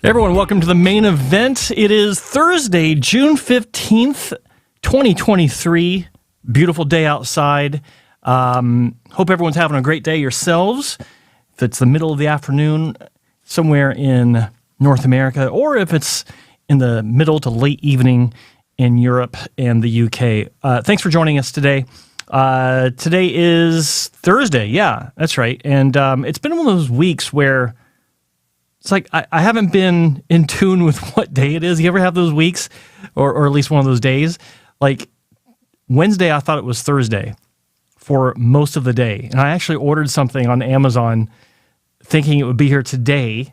Hey everyone, welcome to the main event. It is Thursday, June 15th, 2023. Beautiful day outside. Hope everyone's having a great day yourselves. If it's the middle of the afternoon somewhere in North America, or if it's in the middle to late evening in Europe and the UK. Thanks for joining us today. Today is Thursday. Yeah, that's right. And it's been one of those weeks where it's like I haven't been in tune with what day it is. You ever have those weeks, or at least one of those days? Like Wednesday, I thought it was Thursday for most of the day. And I actually ordered something on Amazon thinking it would be here today,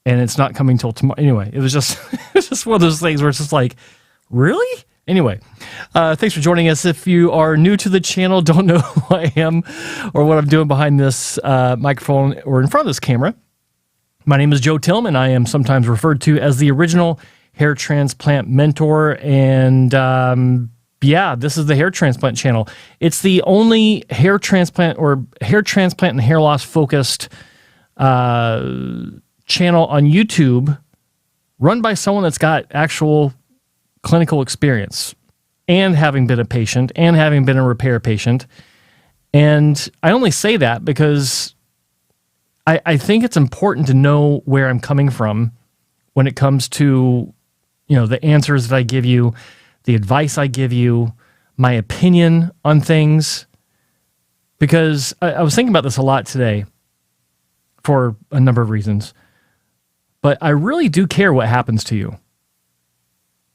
and it's not coming till tomorrow. Anyway, it was just one of those things where it's just like, really? Anyway, thanks for joining us. If you are new to the channel, don't know who I am or what I'm doing behind this microphone or in front of this camera, my name is Joe Tillman. I am sometimes referred to as the original hair transplant mentor. And this is the hair transplant channel. It's the only hair transplant and hair loss focused channel on YouTube run by someone that's got actual clinical experience and having been a patient and having been a repair patient. And I only say that because I think it's important to know where I'm coming from when it comes to, the answers that I give you, the advice I give you, my opinion on things. Because I was thinking about this a lot today for a number of reasons. But I really do care what happens to you.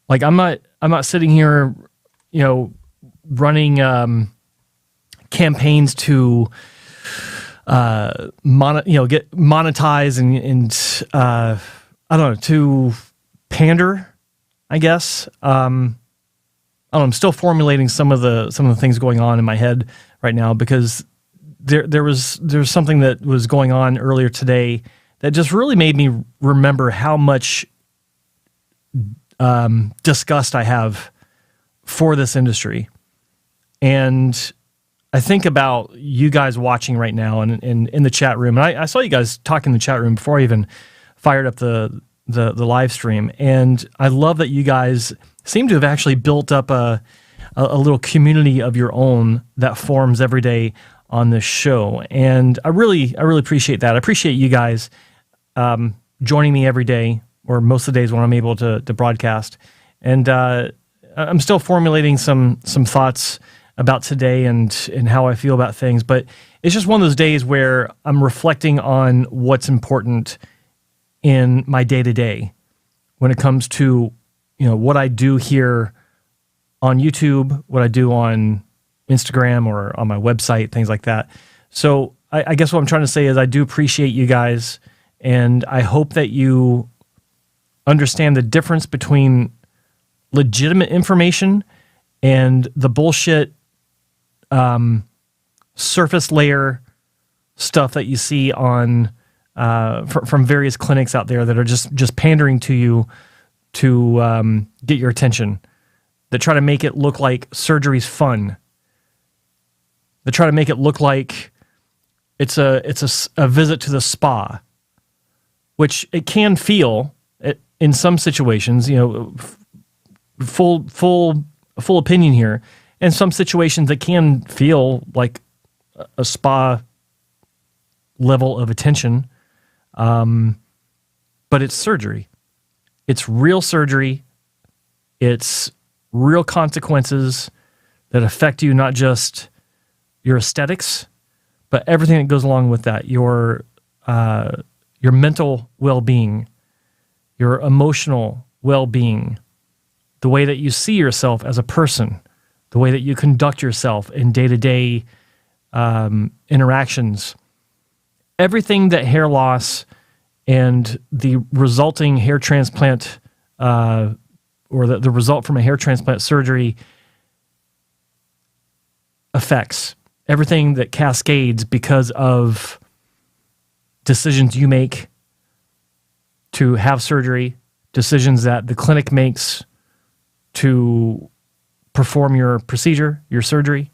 Like I'm not sitting here, running campaigns to get monetized and I don't know, to pander, I guess. I'm still formulating some of the things going on in my head right now, because there's something that was going on earlier today that just really made me remember how much disgust I have for this industry. And I think about you guys watching right now and in the chat room. And I saw you guys talk in the chat room before I even fired up the live stream. And I love that you guys seem to have actually built up a little community of your own that forms every day on this show. And I really appreciate that. I appreciate you guys joining me every day, or most of the days when I'm able to broadcast. And I'm still formulating some thoughts about today and how I feel about things. But it's just one of those days where I'm reflecting on what's important in my day-to-day when it comes to, what I do here on YouTube, what I do on Instagram or on my website, things like that. So I guess what I'm trying to say is I do appreciate you guys, and I hope that you understand the difference between legitimate information and the bullshit surface layer stuff that you see on from various clinics out there that are just pandering to you to get your attention, that try to make it look like surgery's fun, that try to make it look like it's a visit to the spa, which it can feel in some situations. Full opinion here. In some situations, it can feel like a spa level of attention, but it's surgery. It's real surgery. It's real consequences that affect you, not just your aesthetics, but everything that goes along with that. Your mental well-being, your emotional well-being, the way that you see yourself as a person, the way that you conduct yourself in day-to-day interactions. Everything that hair loss and the resulting hair transplant or the result from a hair transplant surgery affects. Everything that cascades because of decisions you make to have surgery, decisions that the clinic makes to perform your procedure, your surgery.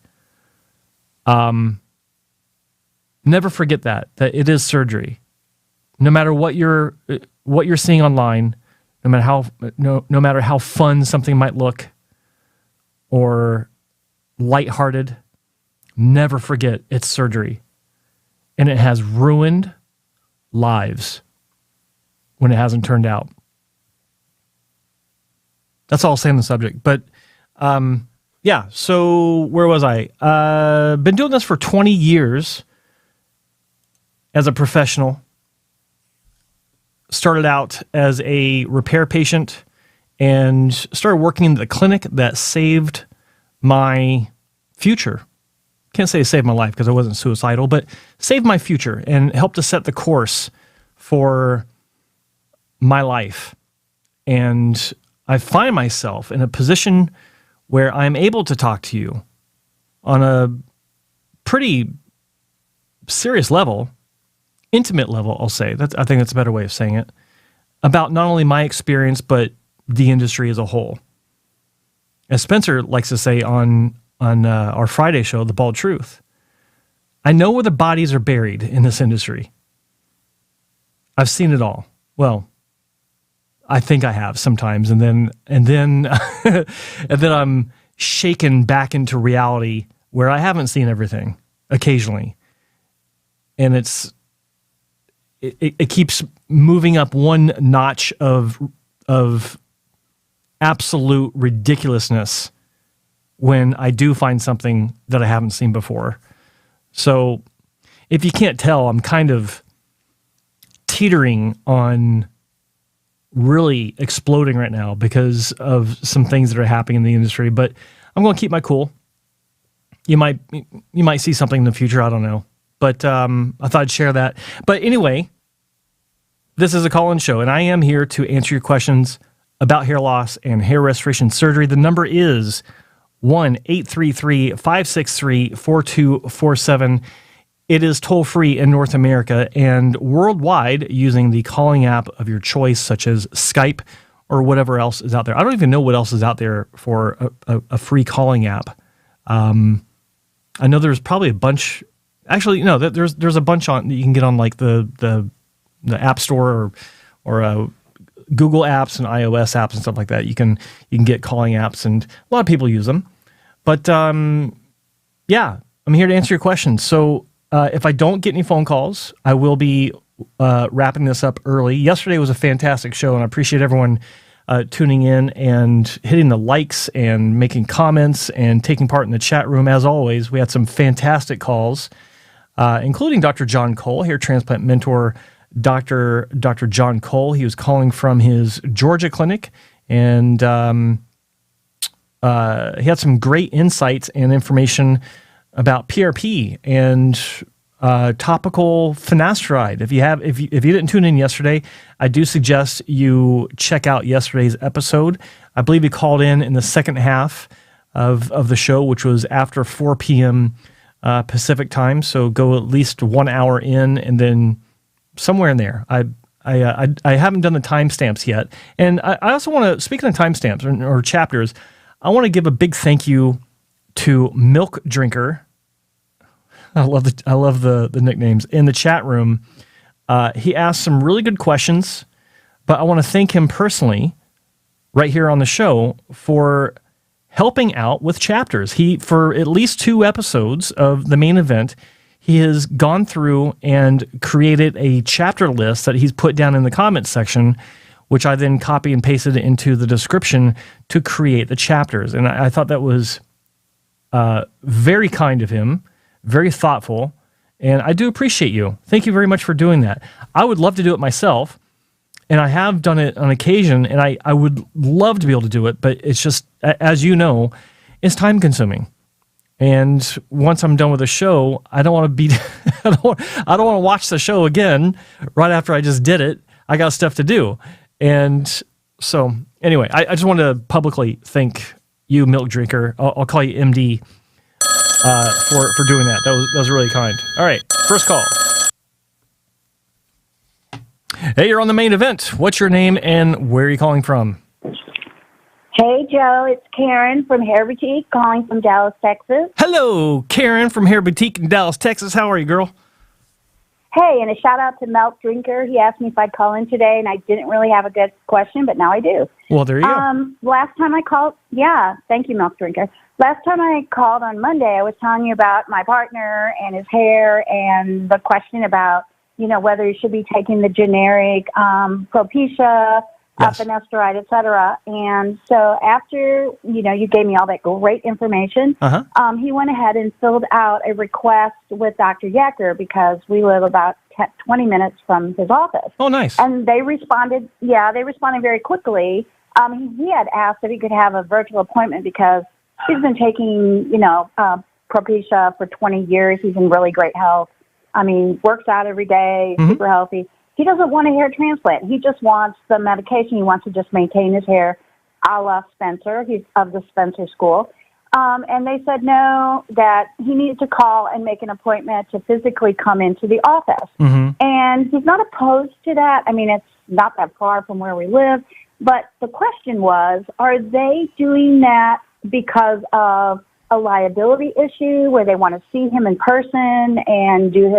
Never forget that it is surgery. No matter what your what you're seeing online, no matter how fun something might look or lighthearted, never forget it's surgery. And it has ruined lives when it hasn't turned out. That's all I'll say on the subject. But yeah, so where was I? Been doing this for 20 years as a professional. Started out as a repair patient and started working in the clinic that saved my future. Can't say saved my life because I wasn't suicidal, but saved my future and helped to set the course for my life. And I find myself in a position where I'm able to talk to you on a pretty serious level, intimate level, I'll say. I think that's a better way of saying it, about not only my experience, but the industry as a whole. As Spencer likes to say on our Friday show, The Bald Truth, I know where the bodies are buried in this industry. I've seen it all. Well, I think I have sometimes, and then and then I'm shaken back into reality where I haven't seen everything occasionally, and it keeps moving up one notch of absolute ridiculousness when I do find something that I haven't seen before. So if you can't tell, I'm kind of teetering on really exploding right now because of some things that are happening in the industry, but I'm going to keep my cool. You might see something in the future. I don't know. But I thought I'd share that. But anyway, this is a call-in show, and I am here to answer your questions about hair loss and hair restoration surgery. The number is 1-833-563-4247. It is toll-free in North America and worldwide using the calling app of your choice, such as Skype or whatever else is out there. I don't even know what else is out there for a free calling app. I know there's probably a bunch. Actually, no, there's a bunch on that you can get on like the App Store or Google apps and iOS apps and stuff like that. You can get calling apps, and a lot of people use them. But yeah, I'm here to answer your questions. So if I don't get any phone calls, I will be wrapping this up early. Yesterday was a fantastic show, and I appreciate everyone tuning in and hitting the likes and making comments and taking part in the chat room. As always, we had some fantastic calls, including Dr. John Cole, hair transplant mentor, Dr. John Cole. He was calling from his Georgia clinic, and he had some great insights and information about PRP and topical finasteride. If you didn't tune in yesterday, I do suggest you check out yesterday's episode. I believe he called in the second half of the show, which was after 4 p.m. Pacific time. So go at least 1 hour in, and then somewhere in there. I haven't done the timestamps yet, and I also want to, speaking of timestamps or chapters, I want to give a big thank you to Milk Drinker. I love the nicknames in the chat room. He asked some really good questions, but I want to thank him personally right here on the show for helping out with chapters. For at least 2 episodes of the main event, he has gone through and created a chapter list that he's put down in the comments section, which I then copy and pasted into the description to create the chapters. And I thought that was very kind of him, very thoughtful, and I do appreciate you. Thank you very much for doing that. I would love to do it myself, and I have done it on occasion, and I would love to be able to do it, but it's just, as you know, it's time consuming. And once I'm done with the show, I don't want to be, I don't want to watch the show again right after I just did it. I got stuff to do. And so anyway, I just want to publicly thank you, Milk Drinker. I'll call you MD for doing that. That was really kind. All right, first call. Hey, you're on the main event. What's your name and where are you calling from? Hey, Joe, it's Karen from Hair Boutique calling from Dallas, Texas. Hello, Karen from Hair Boutique in Dallas, Texas. How are you, girl? Hey, and a shout out to Milk Drinker. He asked me if I'd call in today, and I didn't really have a good question, but now I do. Well, there you go. Last time I called, thank you, Milk Drinker. Last time I called on Monday, I was telling you about my partner and his hair and the question about, whether he should be taking the generic Propecia, Yes. finasteride, et cetera. And so after, you gave me all that great information, he went ahead and filled out a request with Dr. Yecker because we live about 20 minutes from his office. Oh, nice. And they responded very quickly. He had asked if he could have a virtual appointment because he's been taking, Propecia for 20 years. He's in really great health. Works out every day, super healthy. He doesn't want a hair transplant. He just wants the medication. He wants to just maintain his hair a la Spencer. He's of the Spencer school. And they said no, that he needed to call and make an appointment to physically come into the office. And he's not opposed to that. It's not that far from where we live. But the question was, are they doing that because of a liability issue where they want to see him in person and do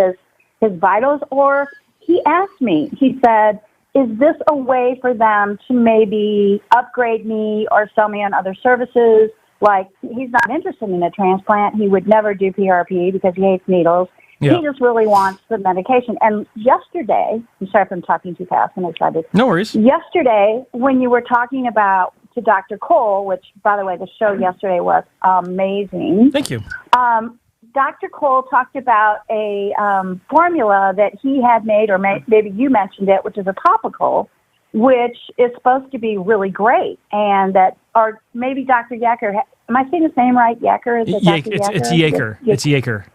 his vitals? Or he asked me, he said, is this a way for them to maybe upgrade me or sell me on other services? Like, he's not interested in a transplant. He would never do PRP because he hates needles. Yeah. He just really wants the medication. And yesterday, I'm sorry if I'm talking too fast and excited. No worries. Yesterday, when you were talking about to Dr. Cole, which, by the way, the show yesterday was amazing. Thank you. Dr. Cole talked about a formula that he had made, or maybe you mentioned it, which is a topical, which is supposed to be really great. And that, or maybe Dr. Yecker, am I saying his name right? Yecker? Is it Dr. Yecker? It's Yecker. It's Yecker.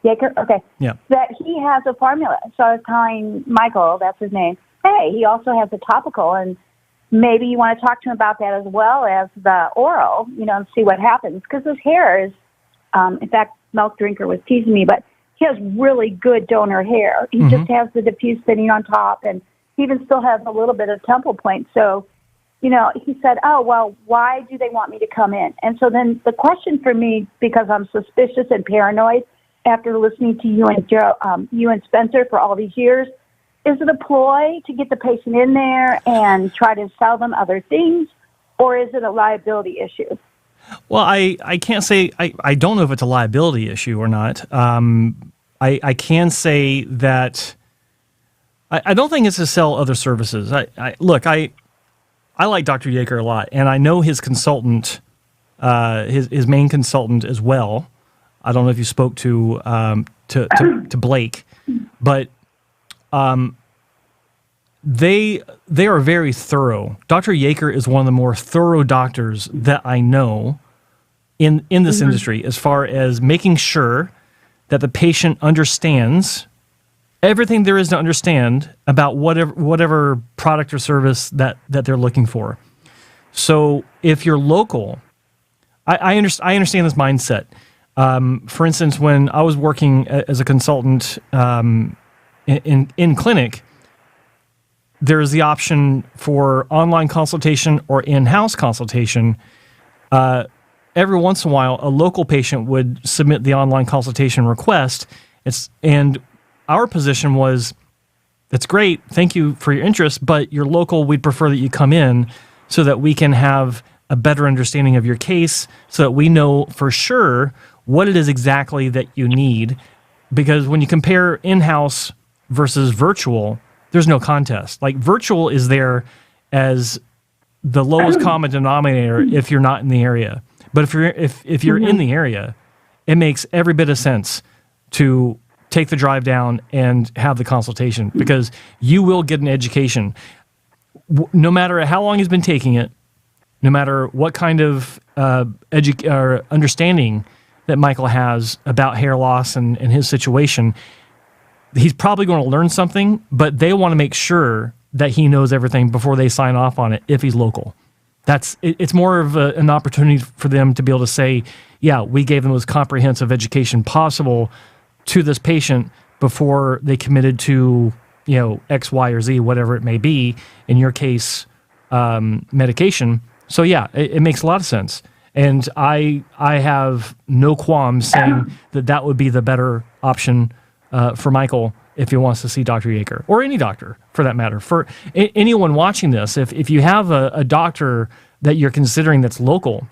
Yecker? Okay. Yeah. That he has a formula. So I was telling Michael, that's his name, hey, he also has a topical, and maybe you want to talk to him about that as well as the oral, and see what happens. Because his hair is, in fact, Milk Drinker was teasing me, but he has really good donor hair. He just has the diffuse thinning on top, and he even still has a little bit of temple point. So, he said, oh, well, why do they want me to come in? And so then the question for me, because I'm suspicious and paranoid after listening to you and Joe, you and Spencer for all these years, is it a ploy to get the patient in there and try to sell them other things, or is it a liability issue? Well, I can't say, I don't know if it's a liability issue or not. I can say that I don't think it's to sell other services. Look, I like Dr. Yeager a lot, and I know his consultant, his main consultant as well. I don't know if you spoke to Blake, but they are very thorough. Dr. Yeager is one of the more thorough doctors that I know in this industry, as far as making sure that the patient understands everything there is to understand about whatever product or service that they're looking for. So if you're local, I understand this mindset. For instance, when I was working as a consultant in clinic, there's the option for online consultation or in-house consultation. Every once in a while, a local patient would submit the online consultation request. And our position was, that's great, thank you for your interest, but you're local, we'd prefer that you come in so that we can have a better understanding of your case, so that we know for sure what it is exactly that you need. Because when you compare in-house versus virtual, there's no contest. Like, virtual is there as the lowest common denominator if you're not in the area. But if you're in the area, it makes every bit of sense to take the drive down and have the consultation, because you will get an education. No matter how long he's been taking it, no matter what kind of understanding that Michael has about hair loss and his situation, he's probably going to learn something, but they want to make sure that he knows everything before they sign off on it if he's local. It's more of an opportunity for them to be able to say, yeah, we gave them the most comprehensive education possible to this patient before they committed to, X, Y, or Z, whatever it may be, in your case, medication. So yeah, it makes a lot of sense. And I have no qualms saying that would be the better option for Michael if he wants to see Dr. Yeager, or any doctor for that matter. For anyone watching this, if you have a doctor that you're considering that's local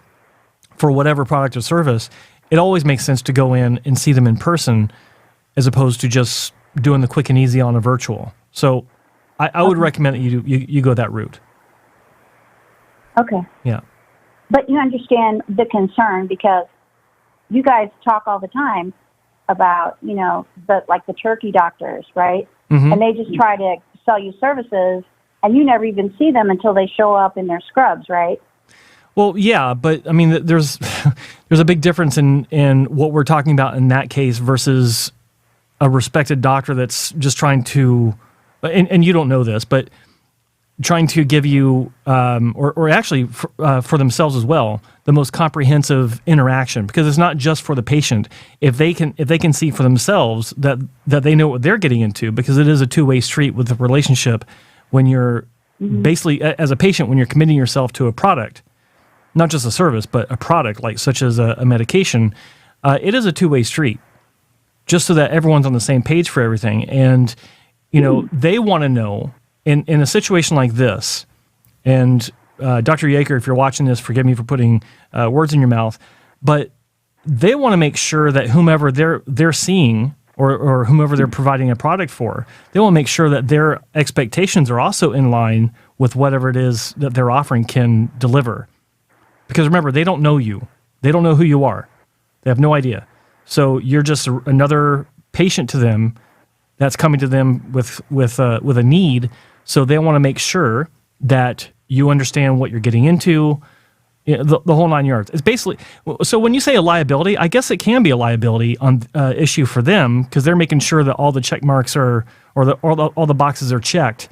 for whatever product or service, it always makes sense to go in and see them in person as opposed to just doing the quick and easy on a virtual. So I would recommend that you go that route. Okay. Yeah. But you understand the concern because you guys talk all the time about, the turkey doctors, right? Mm-hmm. And they just try to sell you services, and you never even see them until they show up in their scrubs, right? Well, yeah, but I mean, there's a big difference in what we're talking about in that case versus a respected doctor that's just trying to, and you don't know this, but trying to give you, or actually for themselves as well, the most comprehensive interaction, because it's not just for the patient. If they can see for themselves that they know what they're getting into, because it is a two-way street with the relationship when you're basically, as a patient, when you're committing yourself to a product, not just a service, but a product like such as a medication, it is a two-way street, just so that everyone's on the same page for everything. And, they want to know, in a situation like this, and Dr. Yeager, if you're watching this, forgive me for putting words in your mouth, but they want to make sure that whomever they're seeing or whomever they're providing a product for, they want to make sure that their expectations are also in line with whatever it is that they're offering can deliver. Because remember, they don't know you. They don't know who you are. They have no idea. So you're just another patient to them that's coming to them with a need. So they want to make sure that you understand what you're getting into, the whole 9 yards. It's basically, so when you say a liability, I guess it can be a liability on issue for them because they're making sure that all the check marks are, all the boxes are checked,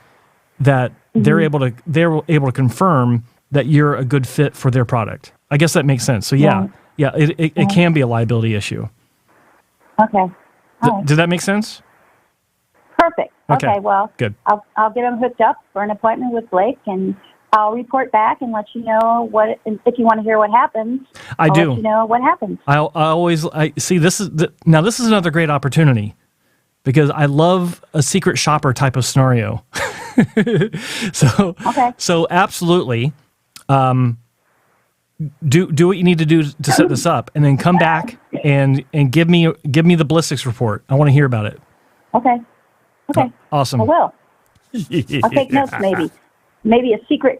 that they're able to confirm that you're a good fit for their product. I guess that makes sense. So it can be a liability issue. Okay. Did that make sense? Perfect. Okay, well, good. I'll get them hooked up for an appointment with Blake, and I'll report back and let you know if you want to hear what happens. I'll let you know what happens. I see. This is another great opportunity because I love a secret shopper type of scenario. So absolutely, do what you need to do to set this up, and then come back and give me the ballistics report. I want to hear about it. Okay. Awesome. I will. I'll take notes. Maybe a secret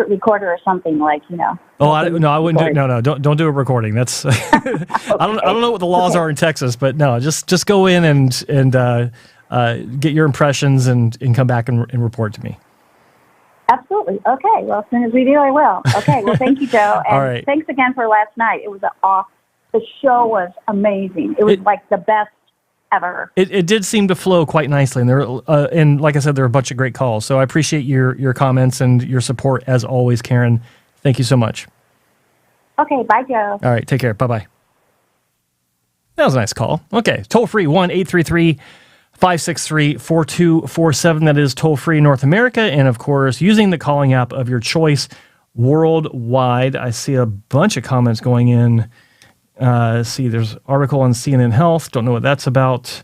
recorder or something like. Oh, I wouldn't do. No, don't do a recording. That's Okay. I don't know what the laws are in Texas, but no, just go in and get your impressions and come back and report to me. Absolutely. Okay. Well, as soon as we do, I will. Okay. Well, thank you, Joe. And all right. Thanks again for last night. It was the show was amazing. It was like the best ever. It did seem to flow quite nicely, and and like I said, there were a bunch of great calls. So I appreciate your comments and your support as always, Karen. Thank you so much. Okay. Bye, Joe. All right. Take care. Bye-bye. That was a nice call. Okay. Toll free 1-833-563-4247. That is toll free in North America. And of course, using the calling app of your choice worldwide. I see a bunch of comments going in. See, there's an article on CNN Health. Don't know what that's about.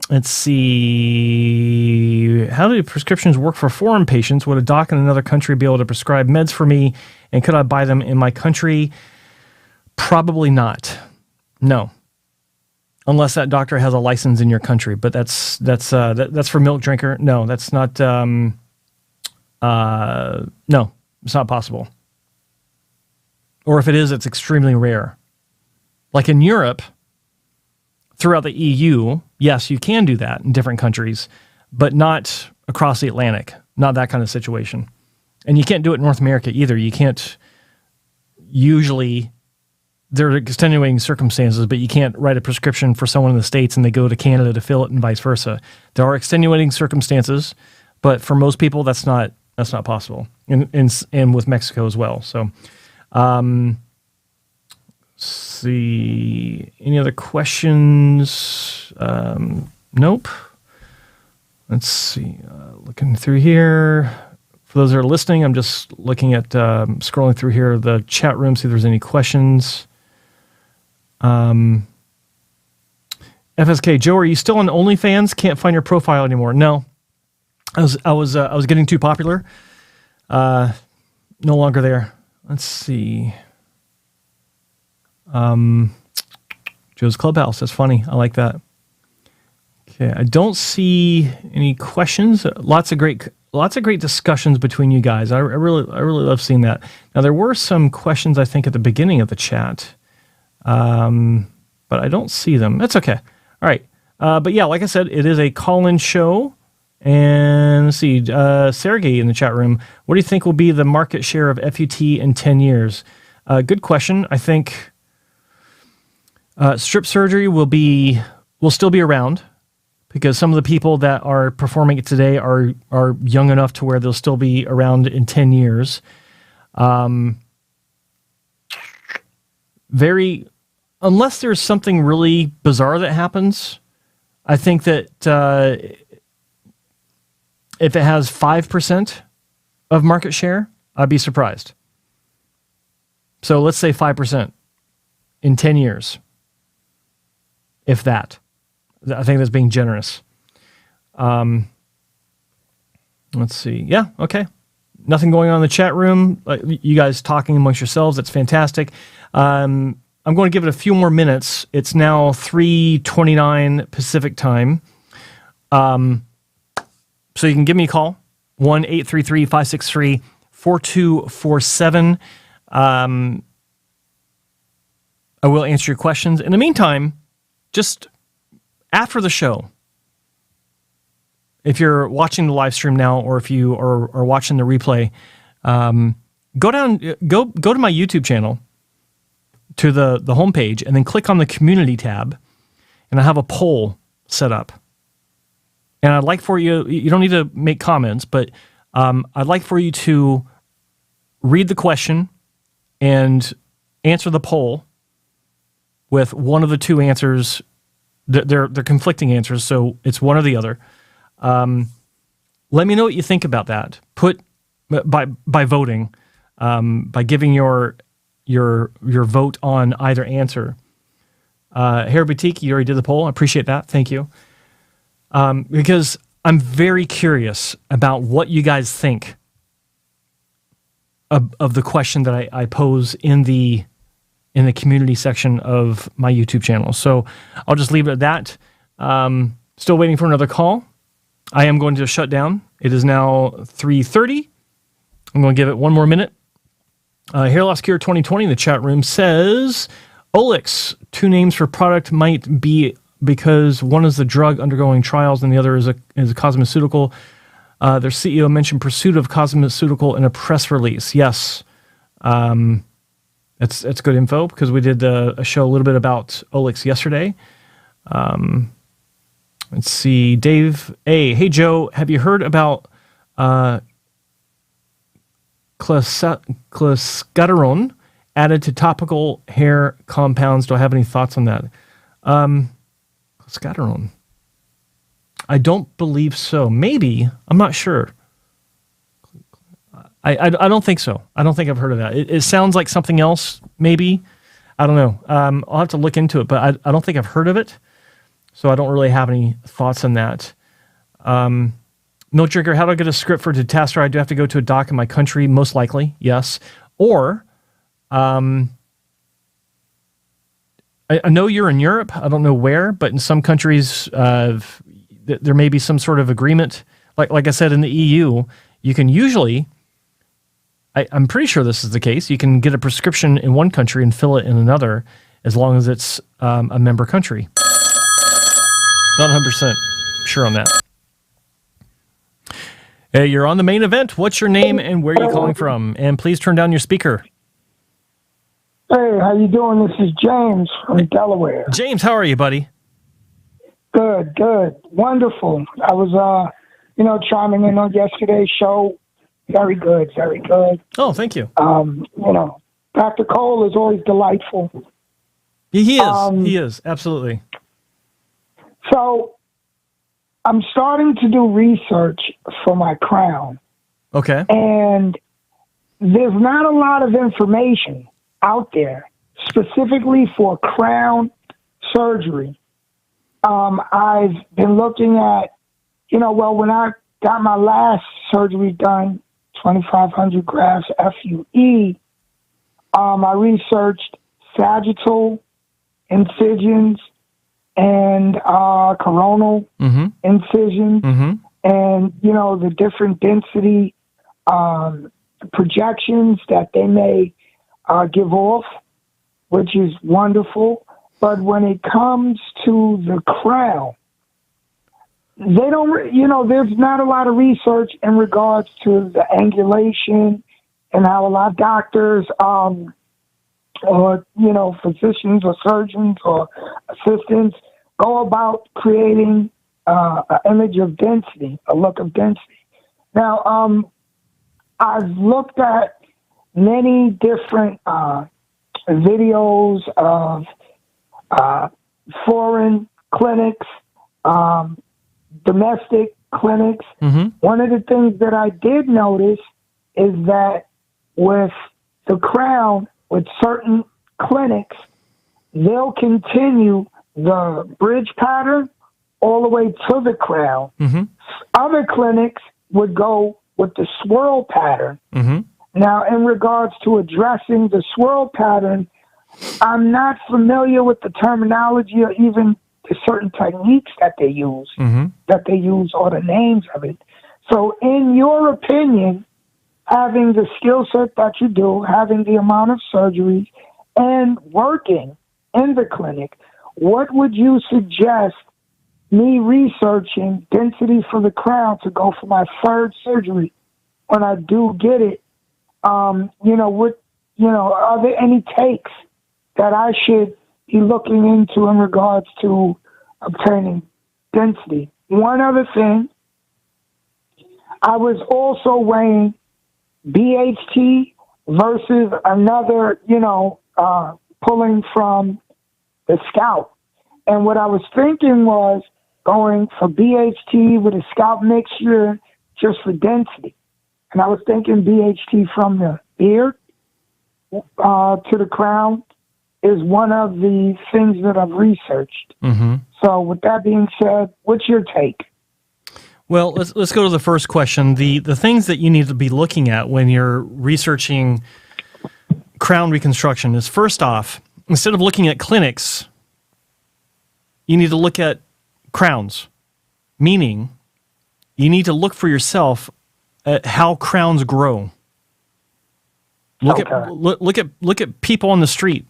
Let's see. How do prescriptions work for foreign patients? Would a doc in another country be able to prescribe meds for me? And could I buy them in my country? Probably not. No. Unless that doctor has a license in your country. But that's for milk drinker. No, that's not. No, it's not possible. Or if it is, it's extremely rare. Like in Europe, throughout the EU, yes, you can do that in different countries, but not across the Atlantic. Not that kind of situation. And you can't do it in North America either. You can't usually, there are extenuating circumstances, but you can't write a prescription for someone in the States and they go to Canada to fill it and vice versa. There are extenuating circumstances, but for most people, that's not possible. And with Mexico as well. So, see, any other questions? Nope. Let's see, looking through here. For those that are listening, I'm just looking at, scrolling through here, the chat room, see if there's any questions. FSK, Joe, are you still on OnlyFans? Can't find your profile anymore. No, I was getting too popular. No longer there. Let's see. Joe's Clubhouse. That's funny. I like that. Okay, I don't see any questions. Lots of great discussions between you guys. I really love seeing that. Now there were some questions I think at the beginning of the chat, but I don't see them. That's okay. All right, but yeah, like I said, it is a call-in show. And let's see, Sergey in the chat room. What do you think will be the market share of FUT in 10 years? Good question. I think strip surgery will still be around, because some of the people that are performing it today are young enough to where they'll still be around in 10 years. Unless there's something really bizarre that happens, I think that if it has 5% of market share, I'd be surprised. So let's say 5% in 10 years. If that. I think that's being generous. Let's see. Yeah, okay. Nothing going on in the chat room. You guys talking amongst yourselves. That's fantastic. I'm going to give it a few more minutes. It's now 3:29 Pacific time. So you can give me a call, 1-833-563-4247. I will answer your questions. In the meantime, just after the show, if you're watching the live stream now, or if you are watching the replay, go to my YouTube channel, to the homepage, and then click on the community tab, and I have a poll set up. And I'd like for you don't need to make comments, but I'd like for you to read the question and answer the poll with one of the two answers. They're conflicting answers, so it's one or the other. Let me know what you think about that. By voting, by giving your vote on either answer. Hair Boutique, you already did the poll. I appreciate that. Thank you. Because I'm very curious about what you guys think of the question that I pose in the community section of my YouTube channel. So I'll just leave it at that. Still waiting for another call. I am going to shut down. It is now 3:30. I'm going to give it one more minute. Hair Loss Cure 2020 in the chat room says, Olix, 2 names for product might be because one is the drug undergoing trials and the other is a cosmeceutical. Their CEO mentioned pursuit of cosmeceutical in a press release. Yes. That's good info, because we did a show a little bit about Olix yesterday. Let's see. Dave A. Hey, Joe, have you heard about clascaterone added to topical hair compounds? Do I have any thoughts on that? Clascaterone. I don't believe so. Maybe. I'm not sure. I don't think so. I don't think I've heard of that. It sounds like something else, maybe. I don't know. I'll have to look into it, but I don't think I've heard of it. So I don't really have any thoughts on that. Milk Drinker, how do I get a script for Dutasteride? Do I have to go to a doc in my country? Most likely, yes. Or, I know you're in Europe. I don't know where, but in some countries, there may be some sort of agreement. Like I said, in the EU, you can usually... I'm pretty sure this is the case. You can get a prescription in one country and fill it in another, as long as it's a member country. Not 100% sure on that. Hey, you're on the main event. What's your name and where are you calling from? And please turn down your speaker. Hey, how you doing? This is James from Delaware. James, how are you, buddy? Good. Wonderful. I was, chiming in on yesterday's show. Very good. Oh, thank you. Dr. Cole is always delightful. He is. He is. Absolutely. So I'm starting to do research for my crown. Okay. And there's not a lot of information out there specifically for crown surgery. I've been looking at, when I got my last surgery done, 2,500 grafts FUE, I researched sagittal incisions and coronal incisions, and the different density projections that they may give off, which is wonderful. But when it comes to the crown, they don't, there's not a lot of research in regards to the angulation and how a lot of doctors, or, physicians or surgeons or assistants go about creating an image of density, a look of density. Now, I've looked at many different videos of foreign clinics, domestic clinics. One of the things that I did notice is that with the crown, with certain clinics, they'll continue the bridge pattern all the way to the crown. Other clinics would go with the swirl pattern. Now, in regards to addressing the swirl pattern, I'm not familiar with the terminology or even the certain techniques that they use, or the names of it. So in your opinion, having the skill set that you do, having the amount of surgeries, and working in the clinic, what would you suggest me researching density for the crown to go for my third surgery when I do get it? Are there any takes that I should be looking into in regards to obtaining density? One other thing, I was also weighing BHT versus another, pulling from the scalp. And what I was thinking was going for BHT with a scalp mixture just for density. And I was thinking BHT from the beard to the crown is one of the things that I've researched. So with that being said, what's your take? Well, let's go to the first question. The things that you need to be looking at when you're researching crown reconstruction is, first off, instead of looking at clinics, you need to look at crowns, meaning you need to look for yourself at how crowns grow. Look at people on the street.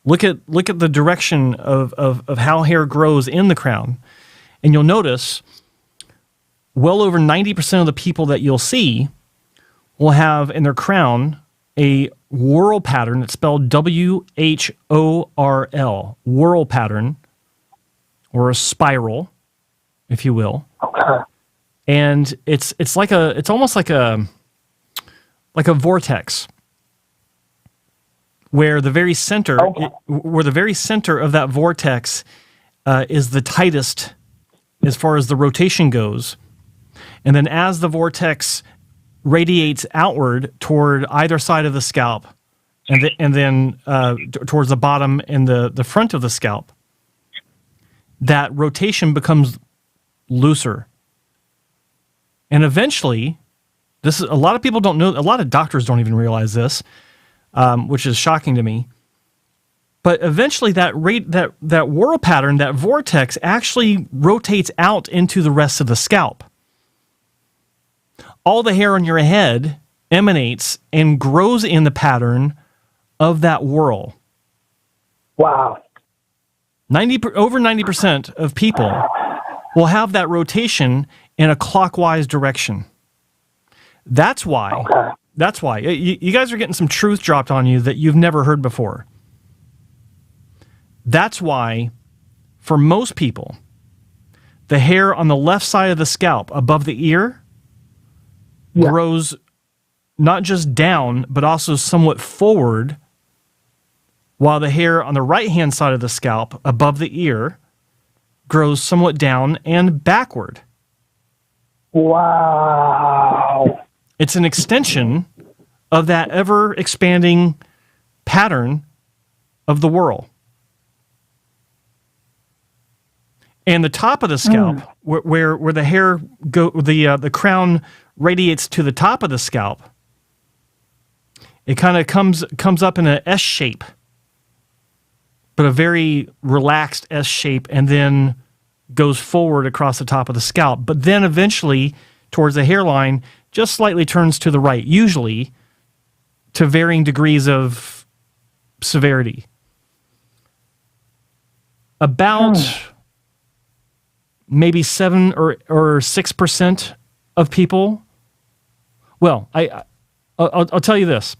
Look at the direction of how hair grows in the crown. And you'll notice well over 90% of the people that you'll see will have in their crown a whorl pattern. It's spelled WHORL, whorl pattern, or a spiral, if you will. Okay. And it's almost like a vortex, where the very center of that vortex is the tightest as far as the rotation goes. And then as the vortex radiates outward toward either side of the scalp, and then towards the bottom and the front of the scalp, that rotation becomes looser. And eventually, a lot of people don't know, a lot of doctors don't even realize this, which is shocking to me. But eventually that whorl pattern, that vortex, actually rotates out into the rest of the scalp. All the hair on your head emanates and grows in the pattern of that whorl. Wow. Over 90% of people will have that rotation in a clockwise direction. That's why. Okay. That's why. You guys are getting some truth dropped on you that you've never heard before. That's why, for most people, the hair on the left side of the scalp above the ear grows not just down, but also somewhat forward, while the hair on the right-hand side of the scalp above the ear grows somewhat down and backward. Wow. It's an extension of that ever-expanding pattern of the whorl. And the top of the scalp, where the hair the crown radiates to the top of the scalp, it kind of comes up in an S shape, but a very relaxed S shape, and then goes forward across the top of the scalp. But then eventually, towards the hairline, just slightly turns to the right, usually to varying degrees of severity. About maybe 7 or 6% of people. Well, I'll tell you this.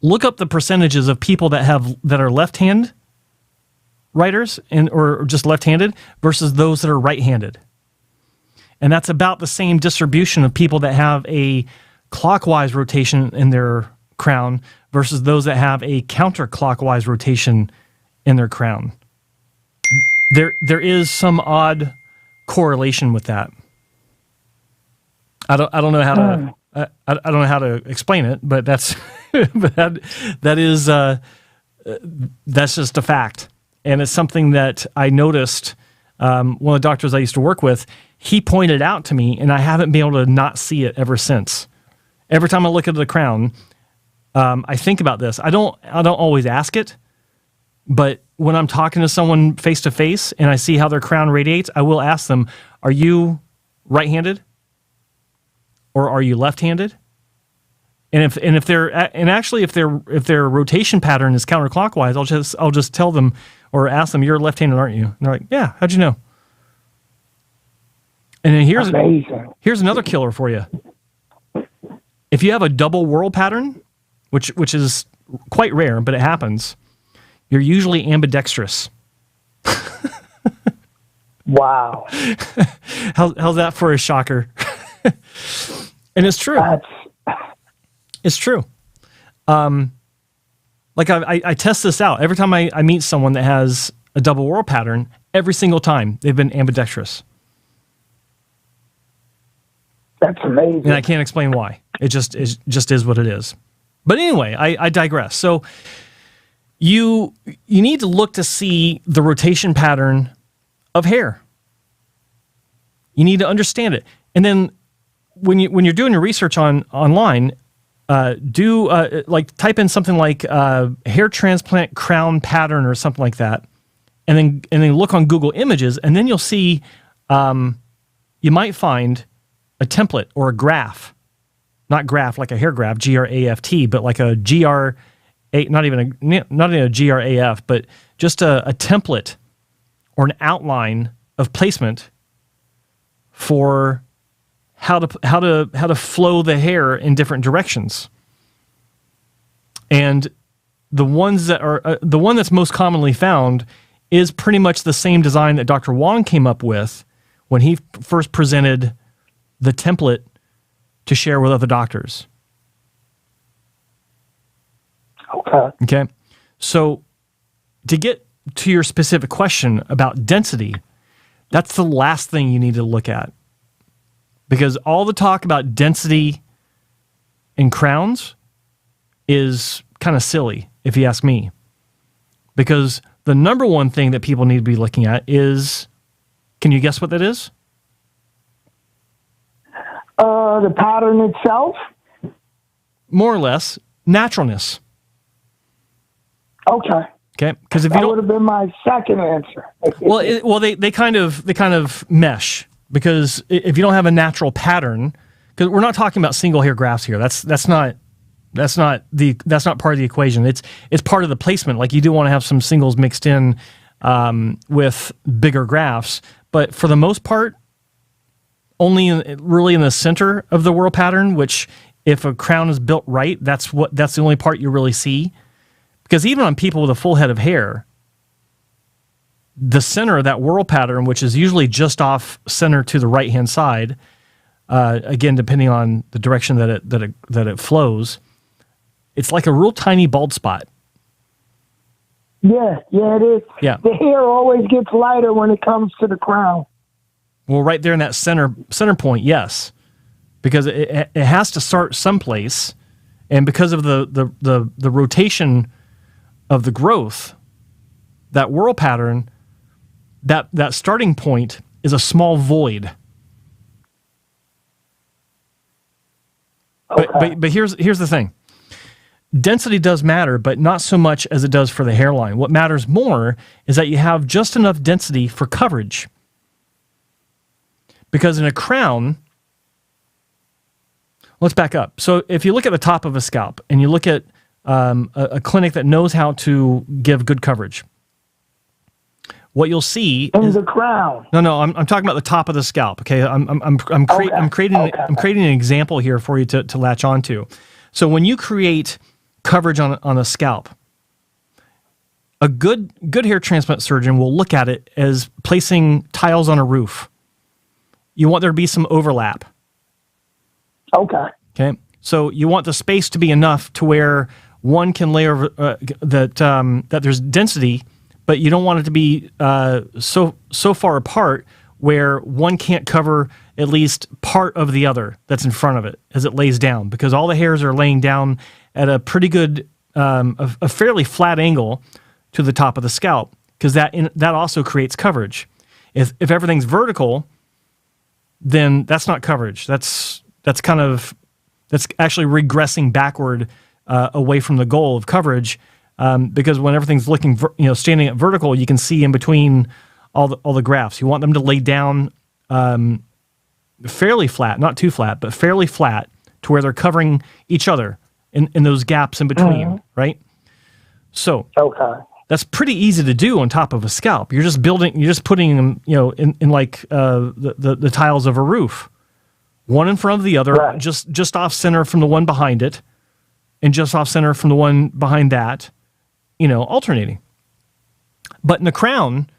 Look up the percentages of people that are left-hand writers or just left-handed versus those that are right-handed. And that's about the same distribution of people that have a clockwise rotation in their crown versus those that have a counterclockwise rotation in their crown. There is some odd correlation with that. I don't know how to I don't know how to explain it, but that's that's just a fact, and it's something that I noticed. One of the doctors I used to work with, he pointed out to me, and I haven't been able to not see it ever since. Every time I look at the crown, I think about this. I don't always ask it, but when I'm talking to someone face to face and I see how their crown radiates, I will ask them, "Are you right-handed, or are you left-handed?" And if their rotation pattern is counterclockwise, I'll just tell them or ask them, "You're left-handed, aren't you?" And they're like, "Yeah, how'd you know?" And then here's another killer for you. If you have a double whorl pattern, which is quite rare, but it happens, you're usually ambidextrous. Wow. How's that for a shocker? And it's true. It's true. Like I test this out. Every time I meet someone that has a double whorl pattern, every single time they've been ambidextrous. That's amazing. And I can't explain why. It just is what it is. But anyway, I digress. So you need to look to see the rotation pattern of hair. You need to understand it. And then when you're doing your research online, type in something like hair transplant crown pattern or something like that, and then look on Google Images, and then you'll see you might find a template or a graph, not graph like a hair graph, GRAFT, but like a not even a GRAF, but just a template or an outline of placement for how to flow the hair in different directions. And the one that's most commonly found is pretty much the same design that Dr. Wong came up with when he first presented the template to share with other doctors. Okay. So to get to your specific question about density, that's the last thing you need to look at. Because all the talk about density in crowns is kind of silly, if you ask me. Because the number one thing that people need to be looking at is, can you guess what that is? The pattern itself? More or less, naturalness. Okay. Because if you that don't, would have been my second answer. they kind of mesh, because if you don't have a natural pattern, because we're not talking about single hair grafts here. That's not part of the equation. It's part of the placement. Like, you do want to have some singles mixed in with bigger grafts, but for the most part, only really in the center of the whorl pattern. Which, if a crown is built right, that's the only part you really see. Because even on people with a full head of hair, the center of that whorl pattern, which is usually just off center to the right-hand side, again, depending on the direction that it flows, it's like a real tiny bald spot. Yeah, it is. Yeah. The hair always gets lighter when it comes to the crown. Well, right there in that center point, yes. Because it has to start someplace, and because of the rotation of the growth, that whorl pattern that starting point is a small void. Okay. But here's the thing. Density does matter, but not so much as it does for the hairline. What matters more is that you have just enough density for coverage. Because in a crown, let's back up. So if you look at the top of a scalp and you look at a clinic that knows how to give good coverage, what you'll see in is the crown. No, I'm talking about the top of the scalp. Okay, I'm creating an example here for you to latch onto. So when you create coverage on a scalp, a good hair transplant surgeon will look at it as placing tiles on a roof. You want there to be some overlap. Okay. So you want the space to be enough to where one can lay over that there's density, but you don't want it to be so far apart where one can't cover at least part of the other that's in front of it as it lays down, because all the hairs are laying down at a pretty good, a fairly flat angle to the top of the scalp, because that also creates coverage. If everything's vertical, then that's not coverage. That's actually regressing backward away from the goal of coverage, because when everything's looking, standing at vertical, you can see in between all the grafts. You want them to lay down fairly flat, not too flat, but fairly flat to where they're covering each other in those gaps in between, right? So that's pretty easy to do on top of a scalp. You're just putting them, in like the tiles of a roof, one in front of the other, right, just off center from the one behind it, and just off center from the one behind that, alternating. But in the crown,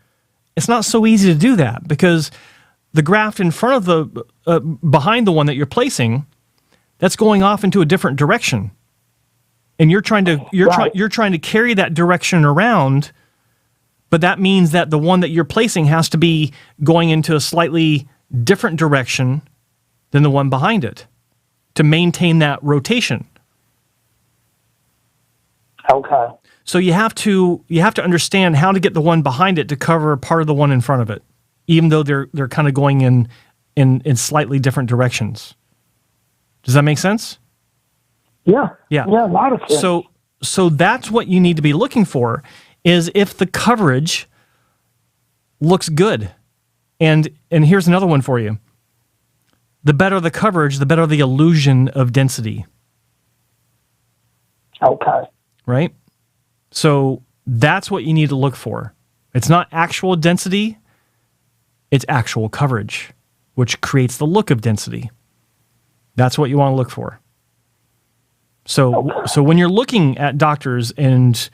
it's not so easy to do that, because the graft in front of the behind the one that you're placing, that's going off into a different direction, and you're trying to carry that direction around. But that means that the one that you're placing has to be going into a slightly different direction than the one behind it to maintain that rotation. Okay. So you have to understand how to get the one behind it to cover part of the one in front of it, even though they're kind of going in slightly different directions. Does that make sense? Yeah, a lot of sense. So that's what you need to be looking for, is if the coverage looks good. And here's another one for you. The better the coverage, the better the illusion of density. Okay. Right? So that's what you need to look for. It's not actual density, it's actual coverage, which creates the look of density. That's what you want to look for. So when you're looking at doctors and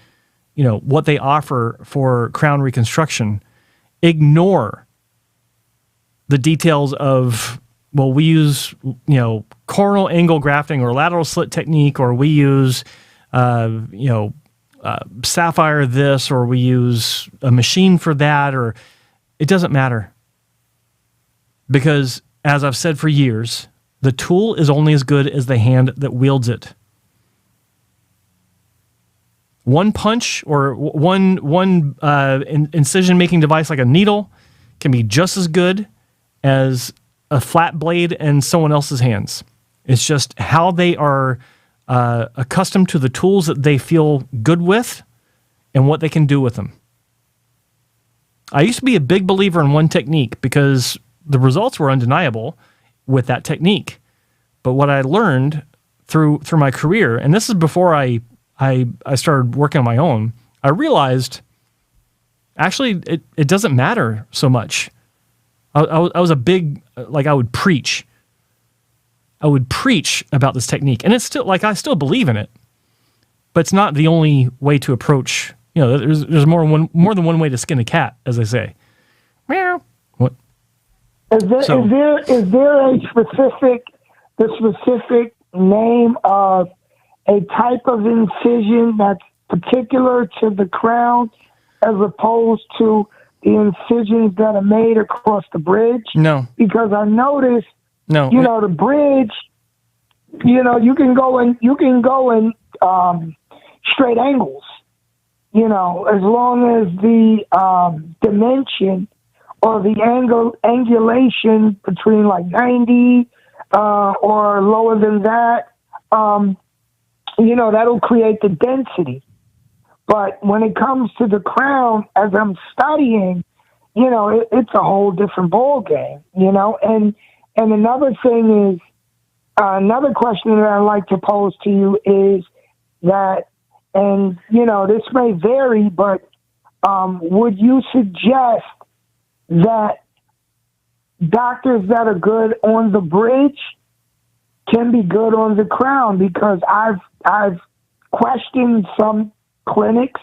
what they offer for crown reconstruction, ignore the details of, well, we use coronal angle grafting or lateral slit technique, or we use sapphire this, or we use a machine for that, or it doesn't matter. Because as I've said for years, the tool is only as good as the hand that wields it. One punch or one incision-making device like a needle can be just as good as a flat blade in someone else's hands. It's just how they are accustomed to the tools that they feel good with and what they can do with them. I used to be a big believer in one technique because the results were undeniable with that technique. But what I learned through my career, and this is before I started working on my own, I realized actually it doesn't matter so much. I was a big, I would preach. I would preach about this technique, and it's still, I still believe in it, but it's not the only way to approach. There's more than one way to skin a cat, as they say. Meow. What? Is there a specific name of a type of incision that's particular to the crown, as opposed to the incisions that are made across the bridge? No, because I noticed. No, the bridge. You can go in straight angles. As long as the dimension or the angulation between like 90 or lower than that, that'll create the density. But when it comes to the crown, as I'm studying, it's a whole different ball game, And another thing is, another question that I'd like to pose to you is that, and this may vary, but would you suggest that doctors that are good on the bridge can be good on the crown? Because I've questioned some clinics,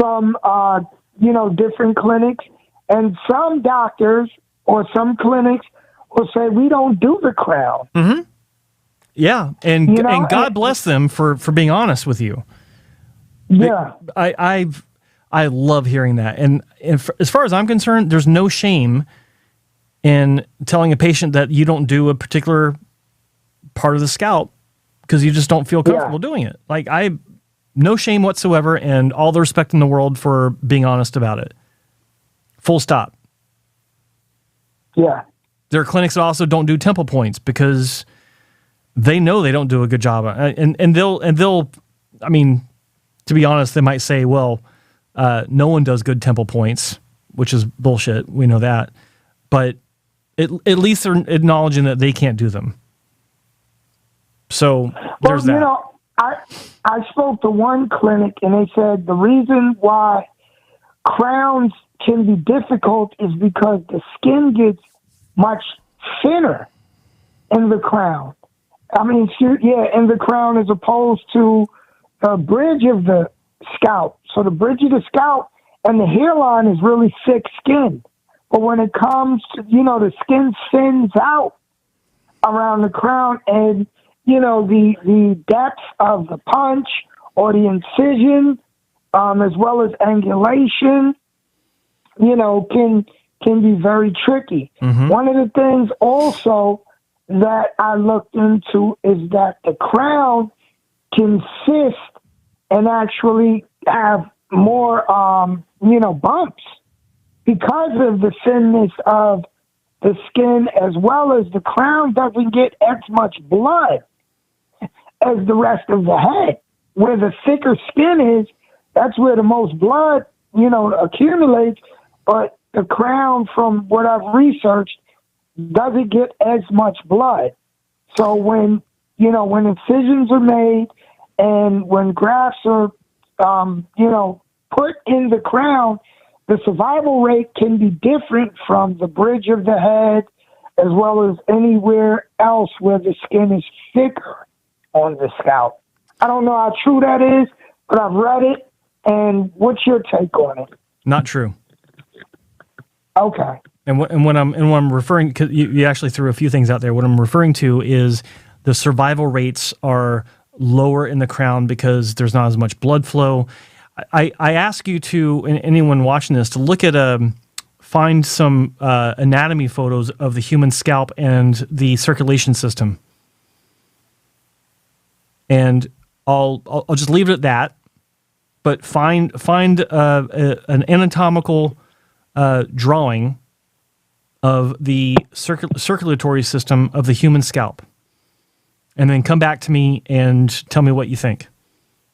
some different clinics, and some doctors or some clinics will say we don't do the crown. Mm-hmm. Yeah, and God bless them for being honest with you. Yeah, I love hearing that, and as far as I'm concerned, there's no shame in telling a patient that you don't do a particular part of the scalp because you just don't feel comfortable doing it. Like, no shame whatsoever, and all the respect in the world for being honest about it. Full stop. Yeah. There are clinics that also don't do temple points because they know they don't do a good job, and they'll. I mean, to be honest, they might say, "Well, no one does good temple points," which is bullshit. We know that, but at least they're acknowledging that they can't do them. So there's that. I spoke to one clinic and they said the reason why crowns can be difficult is because the skin gets much thinner in the crown. In the crown as opposed to the bridge of the scalp. So the bridge of the scalp and the hairline is really thick skin. But when it comes to, the skin thins out around the crown and, the depth of the punch or the incision, as well as angulation, can be very tricky. Mm-hmm. One of the things also that I looked into is that the crown can cyst and actually have more, bumps because of the thinness of the skin, as well as the crown doesn't get as much blood as the rest of the head. Where the thicker skin is, that's where the most blood, accumulates. But the crown, from what I've researched, doesn't get as much blood. So when incisions are made and when grafts are, put in the crown, the survival rate can be different from the bridge of the head as well as anywhere else where the skin is thicker on the scalp. I don't know how true that is, but I've read it. And what's your take on it? Not true. Okay. And when I'm referring, cause you actually threw a few things out there. What I'm referring to is the survival rates are lower in the crown because there's not as much blood flow. I ask you to, and anyone watching this, to look at find some anatomy photos of the human scalp and the circulation system. And I'll just leave it at that. But find an anatomical drawing of the circulatory system of the human scalp, and then come back to me and tell me what you think.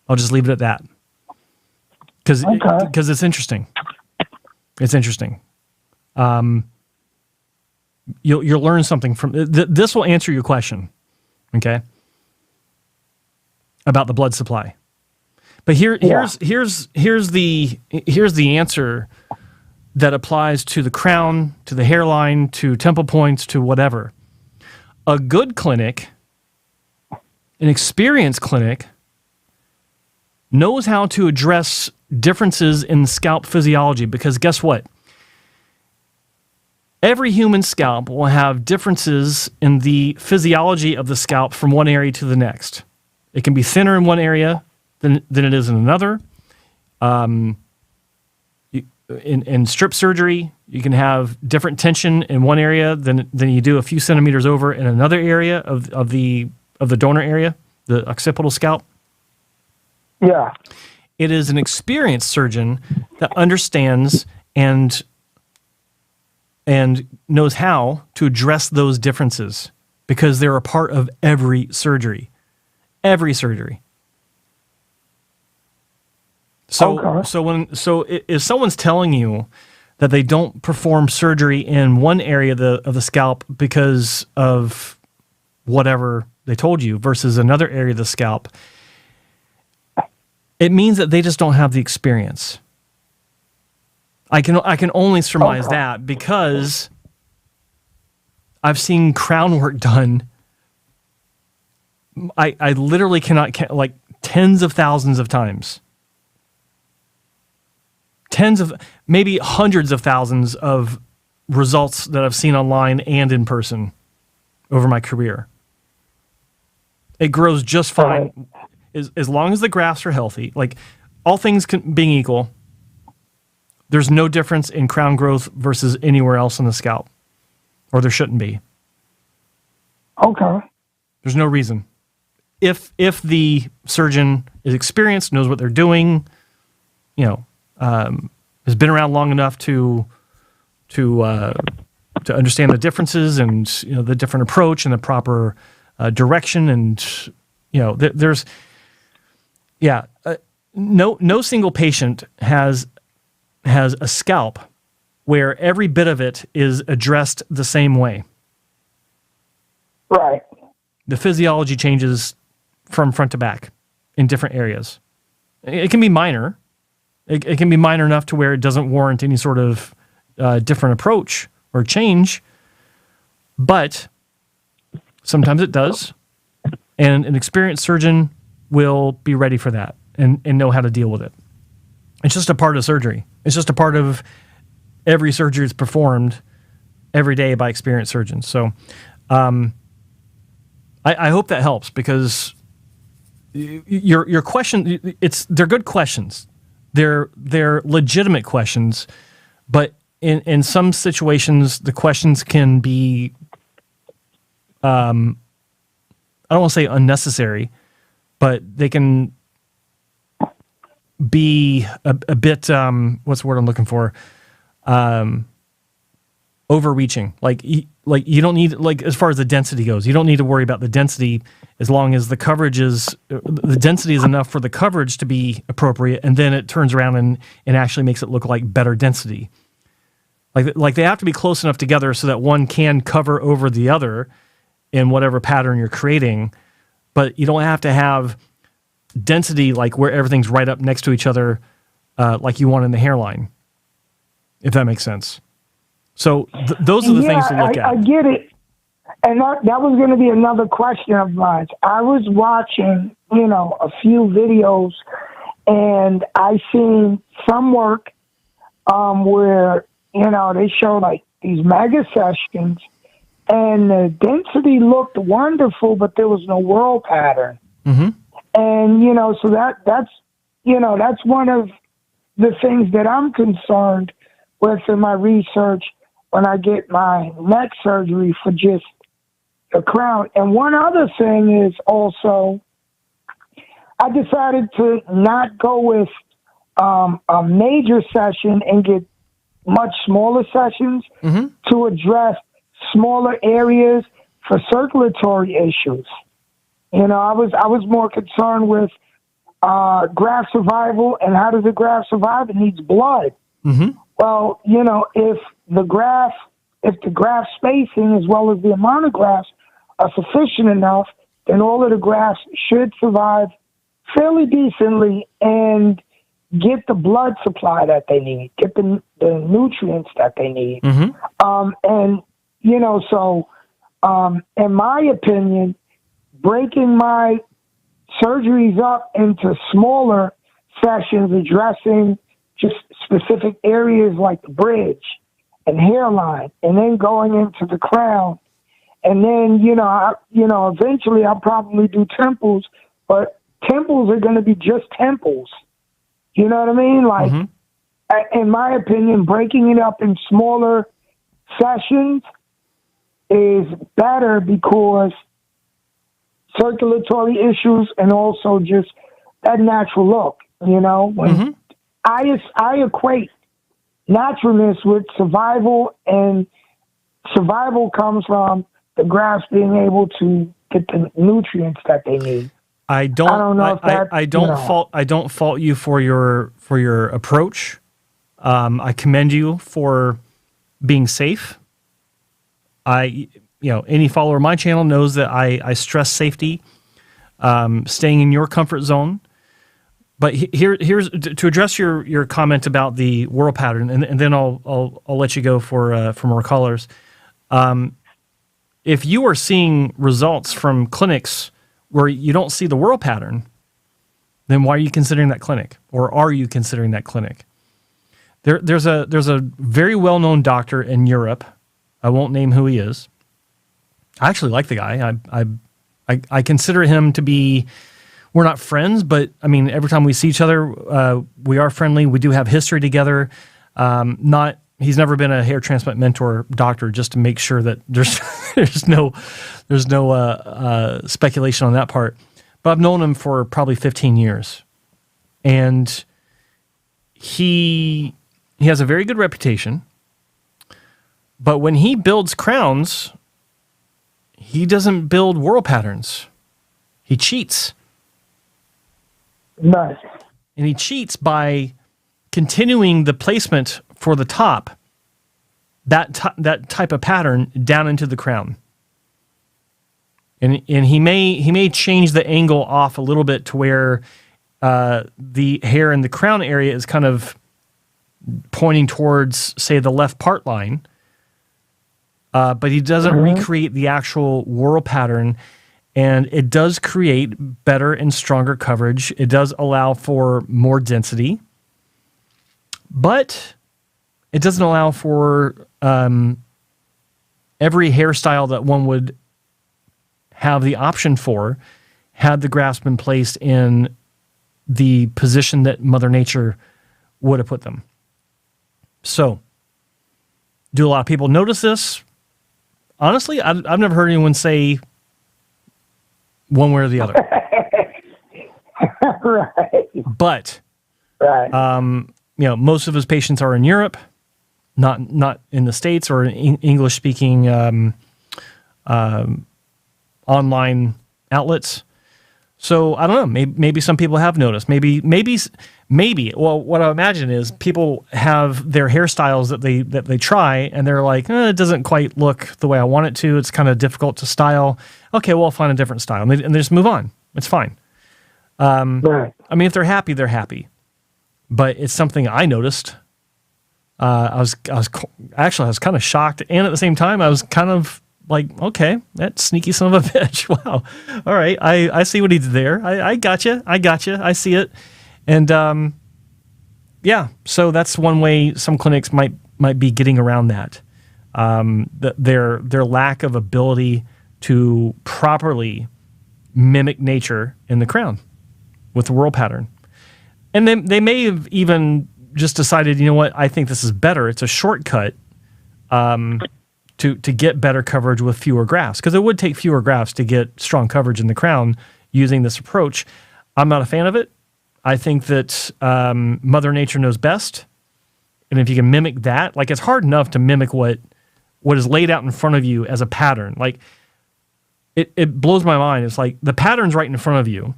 I'll just leave it at that because it's interesting. It's interesting. You'll learn something from this. Will answer your question, okay? About the blood supply. But here's the answer that applies to the crown, to the hairline, to temple points, to whatever. A good clinic, an experienced clinic, knows how to address differences in scalp physiology, because guess what? Every human scalp will have differences in the physiology of the scalp from one area to the next. It can be thinner in one area than it is in another. In strip surgery, you can have different tension in one area than you do a few centimeters over in another area of the donor area, the occipital scalp. Yeah. It is an experienced surgeon that understands and and knows how to address those differences because they're a part of every surgery. Every surgery. So if someone's telling you that they don't perform surgery in one area of the scalp because of whatever they told you versus another area of the scalp, it means that they just don't have the experience. I can only surmise that because I've seen crown work done. I literally cannot count, like tens of thousands of times. Maybe hundreds of thousands of results that I've seen online and in person over my career. It grows just fine as long as the grafts are healthy. Like all things being equal, there's no difference in crown growth versus anywhere else on the scalp, or there shouldn't be. Okay. There's no reason. If the surgeon is experienced, knows what they're doing, has been around long enough to understand the differences and the different approach and the proper direction, and there's no single patient has a scalp where every bit of it is addressed the same way. Right. The physiology changes from front to back in different areas. It can be minor. It can be minor enough to where it doesn't warrant any sort of different approach or change, but sometimes it does, and an experienced surgeon will be ready for that and know how to deal with it. It's just a part of surgery. It's just a part of every surgery that's performed every day by experienced surgeons. So I hope that helps, because your question, they're good questions. They're legitimate questions, but in some situations the questions can be I don't want to say unnecessary, but they can be a bit what's the word I'm looking for? Overreaching. Like you don't need, like, as far as the density goes, you don't need to worry about the density as long as the density is enough for the coverage to be appropriate, and then it turns around and actually makes it look like better density. Like they have to be close enough together so that one can cover over the other in whatever pattern you're creating, but you don't have to have density like where everything's right up next to each other, like you want in the hairline, if that makes sense. So those are the things to look at. I get it. And that was going to be another question of mine. I was watching, a few videos, and I seen some work where, they show like these mega sessions, and the density looked wonderful, but there was no whirl pattern. Mm-hmm. And, so that's one of the things that I'm concerned with in my research when I get my neck surgery for just the crown. And one other thing is also, I decided to not go with a major session and get much smaller sessions to address smaller areas for circulatory issues. I was more concerned with graft survival, and how does the graft survive? It needs blood. Mm-hmm. Well, if the graft spacing as well as the amount of grafts are sufficient enough, then all of the grafts should survive fairly decently and get the blood supply that they need, get the nutrients that they need. Mm-hmm. In my opinion, breaking my surgeries up into smaller sessions, addressing just specific areas like the bridge and hairline, and then going into the crown, and then eventually I'll probably do temples, but temples are going to be just temples. You know what I mean? Like, in my opinion, breaking it up in smaller sessions is better because circulatory issues and also just that natural look. When I equate naturalness with survival, and survival comes from the grafts being able to get the nutrients that they need. I don't know if that, I don't fault you for your approach. I commend you for being safe. Any follower of my channel knows that I stress safety, staying in your comfort zone. But here's to address your comment about the whorl pattern, and then I'll let you go for more callers. If you are seeing results from clinics where you don't see the whorl pattern, then why are you considering that clinic, or are you considering that clinic? There's a very well-known doctor in Europe. I won't name who he is. I actually like the guy. I consider him to be. We're not friends, but I mean, every time we see each other, we are friendly. We do have history together. He's never been a hair transplant mentor doctor, just to make sure that there's no speculation on that part. But I've known him for probably 15 years, and he has a very good reputation. But when he builds crowns, he doesn't build whorl patterns. He cheats. Nice. And he cheats by continuing the placement for the top, that type of pattern down into the crown. And he may change the angle off a little bit to where the hair in the crown area is kind of pointing towards, say, the left part line. But he doesn't recreate the actual whorl pattern, and it does create better and stronger coverage. It does allow for more density, but it doesn't allow for every hairstyle that one would have the option for had the grafts been placed in the position that Mother Nature would have put them. So, do a lot of people notice this? Honestly, I've never heard anyone say one way or the other. Right. But, right. Most of his patients are in Europe, not in the States or in English-speaking online outlets. So I don't know. Maybe some people have noticed. Maybe. Well, what I imagine is people have their hairstyles that they try, and they're like, it doesn't quite look the way I want it to. It's kind of difficult to style. Okay, well, I'll find a different style, and they just move on. It's fine. Right. I mean, if they're happy, they're happy. But it's something I noticed. I was kind of shocked, and at the same time, I was kind of like, okay, that sneaky son of a bitch. Wow. All right, I see what he did there. I gotcha. I see it. And so that's one way some clinics might be getting around that. Their lack of ability to properly mimic nature in the crown with the whorl pattern. And they may have even just decided, you know what, I think this is better. It's a shortcut to get better coverage with fewer grafts, because it would take fewer grafts to get strong coverage in the crown using this approach. I'm not a fan of it. I think that Mother Nature knows best, and if you can mimic that, like, it's hard enough to mimic what is laid out in front of you as a pattern. Like, it blows my mind. It's like the pattern's right in front of you.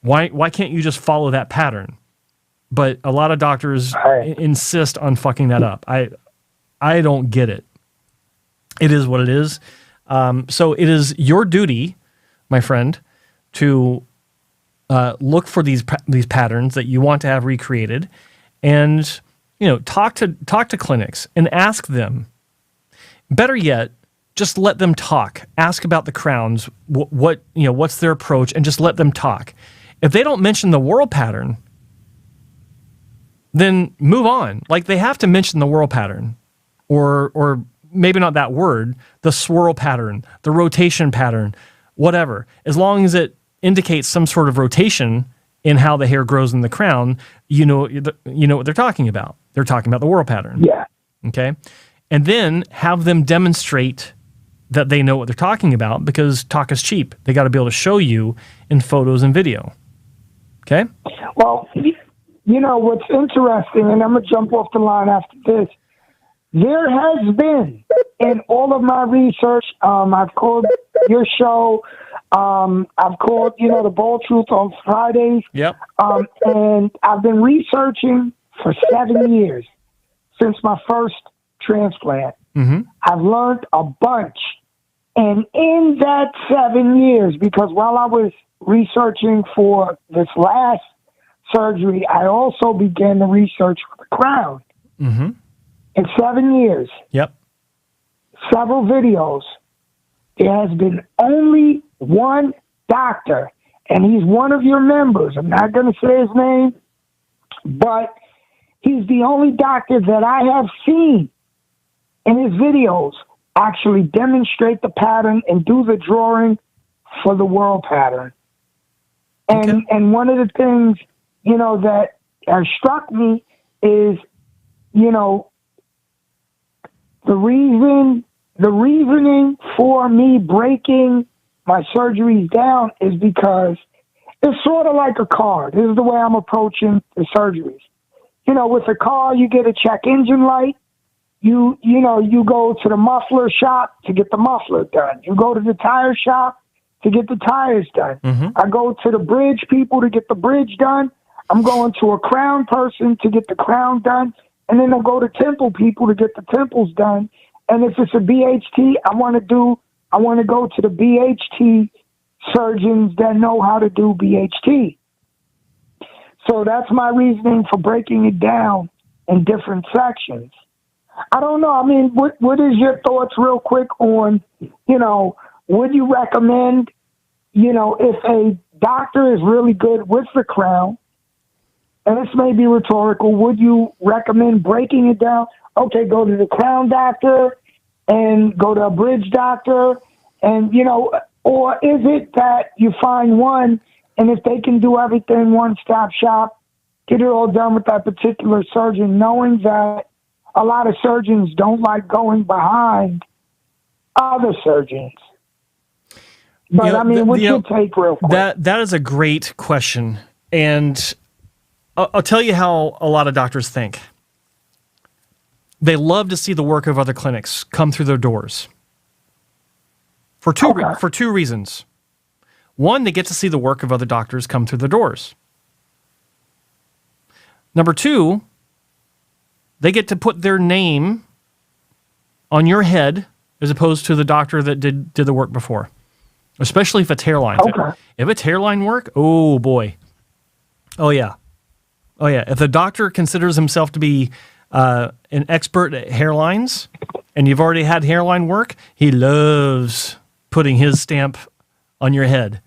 Why can't you just follow that pattern? But a lot of doctors insist on fucking that up. I don't get it. It is what it is. So it is your duty, my friend, to look for these patterns that you want to have recreated, and talk to clinics and ask them. Better yet, just let them talk. Ask about the crowns. What's their approach, and just let them talk. If they don't mention the whorl pattern, then move on. Like, they have to mention the whorl pattern, or maybe not that word, the swirl pattern, the rotation pattern, whatever. As long as it indicates some sort of rotation in how the hair grows in the crown, you know what they're talking about. They're talking about the whorl pattern. Yeah. Okay? And then have them demonstrate that they know what they're talking about, because talk is cheap. They got to be able to show you in photos and video. Okay? Well, you know, what's interesting, and I'm going to jump off the line after this, there has been, in all of my research, I've called your show, I've called, you know, The Bold Truth on Fridays. Yep. And I've been researching for 7 years since my first transplant. Mm-hmm. I've learned a bunch. And in that 7 years, because while I was researching for this last surgery, I also began the research for the crown. Mm-hmm. In 7 years, Yep. several videos, there has been only one doctor, and he's one of your members. I'm not going to say his name, but he's the only doctor that I have seen in his videos actually demonstrate the pattern and do the drawing for the world pattern. And Okay. and one of the things, you know, that has struck me is, you know, the reasoning for me breaking my surgeries down is because it's sort of like a car. This is the way I'm approaching the surgeries. You know, with a car, you get a check engine light. You go to the muffler shop to get the muffler done. You go to the tire shop to get the tires done. Mm-hmm. I go to the bridge people to get the bridge done. I'm going to a crown person to get the crown done. And then I'll go to temple people to get the temples done. And if it's a BHT, I want to go to the BHT surgeons that know how to do BHT. So that's my reasoning for breaking it down in different sections. I don't know. I mean, what is your thoughts real quick on, you know, would you recommend, you know, if a doctor is really good with the crown, and this may be rhetorical, would you recommend breaking it down? Okay, go to the crown doctor and go to a bridge doctor, and, you know, or is it that you find one, and if they can do everything one-stop shop, get it all done with that particular surgeon, knowing that a lot of surgeons don't like going behind other surgeons. But, You know, I mean, what's your take real quick? That is a great question. And I'll tell you how a lot of doctors think. They love to see the work of other clinics come through their doors. For two reasons. One, they get to see the work of other doctors come through their doors. Number two, they get to put their name on your head as opposed to the doctor that did the work before. Especially if it's hairline. Okay. If it's hairline work, oh boy. Oh yeah. Oh yeah. If the doctor considers himself to be an expert at hairlines, and you've already had hairline work, he loves putting his stamp on your head.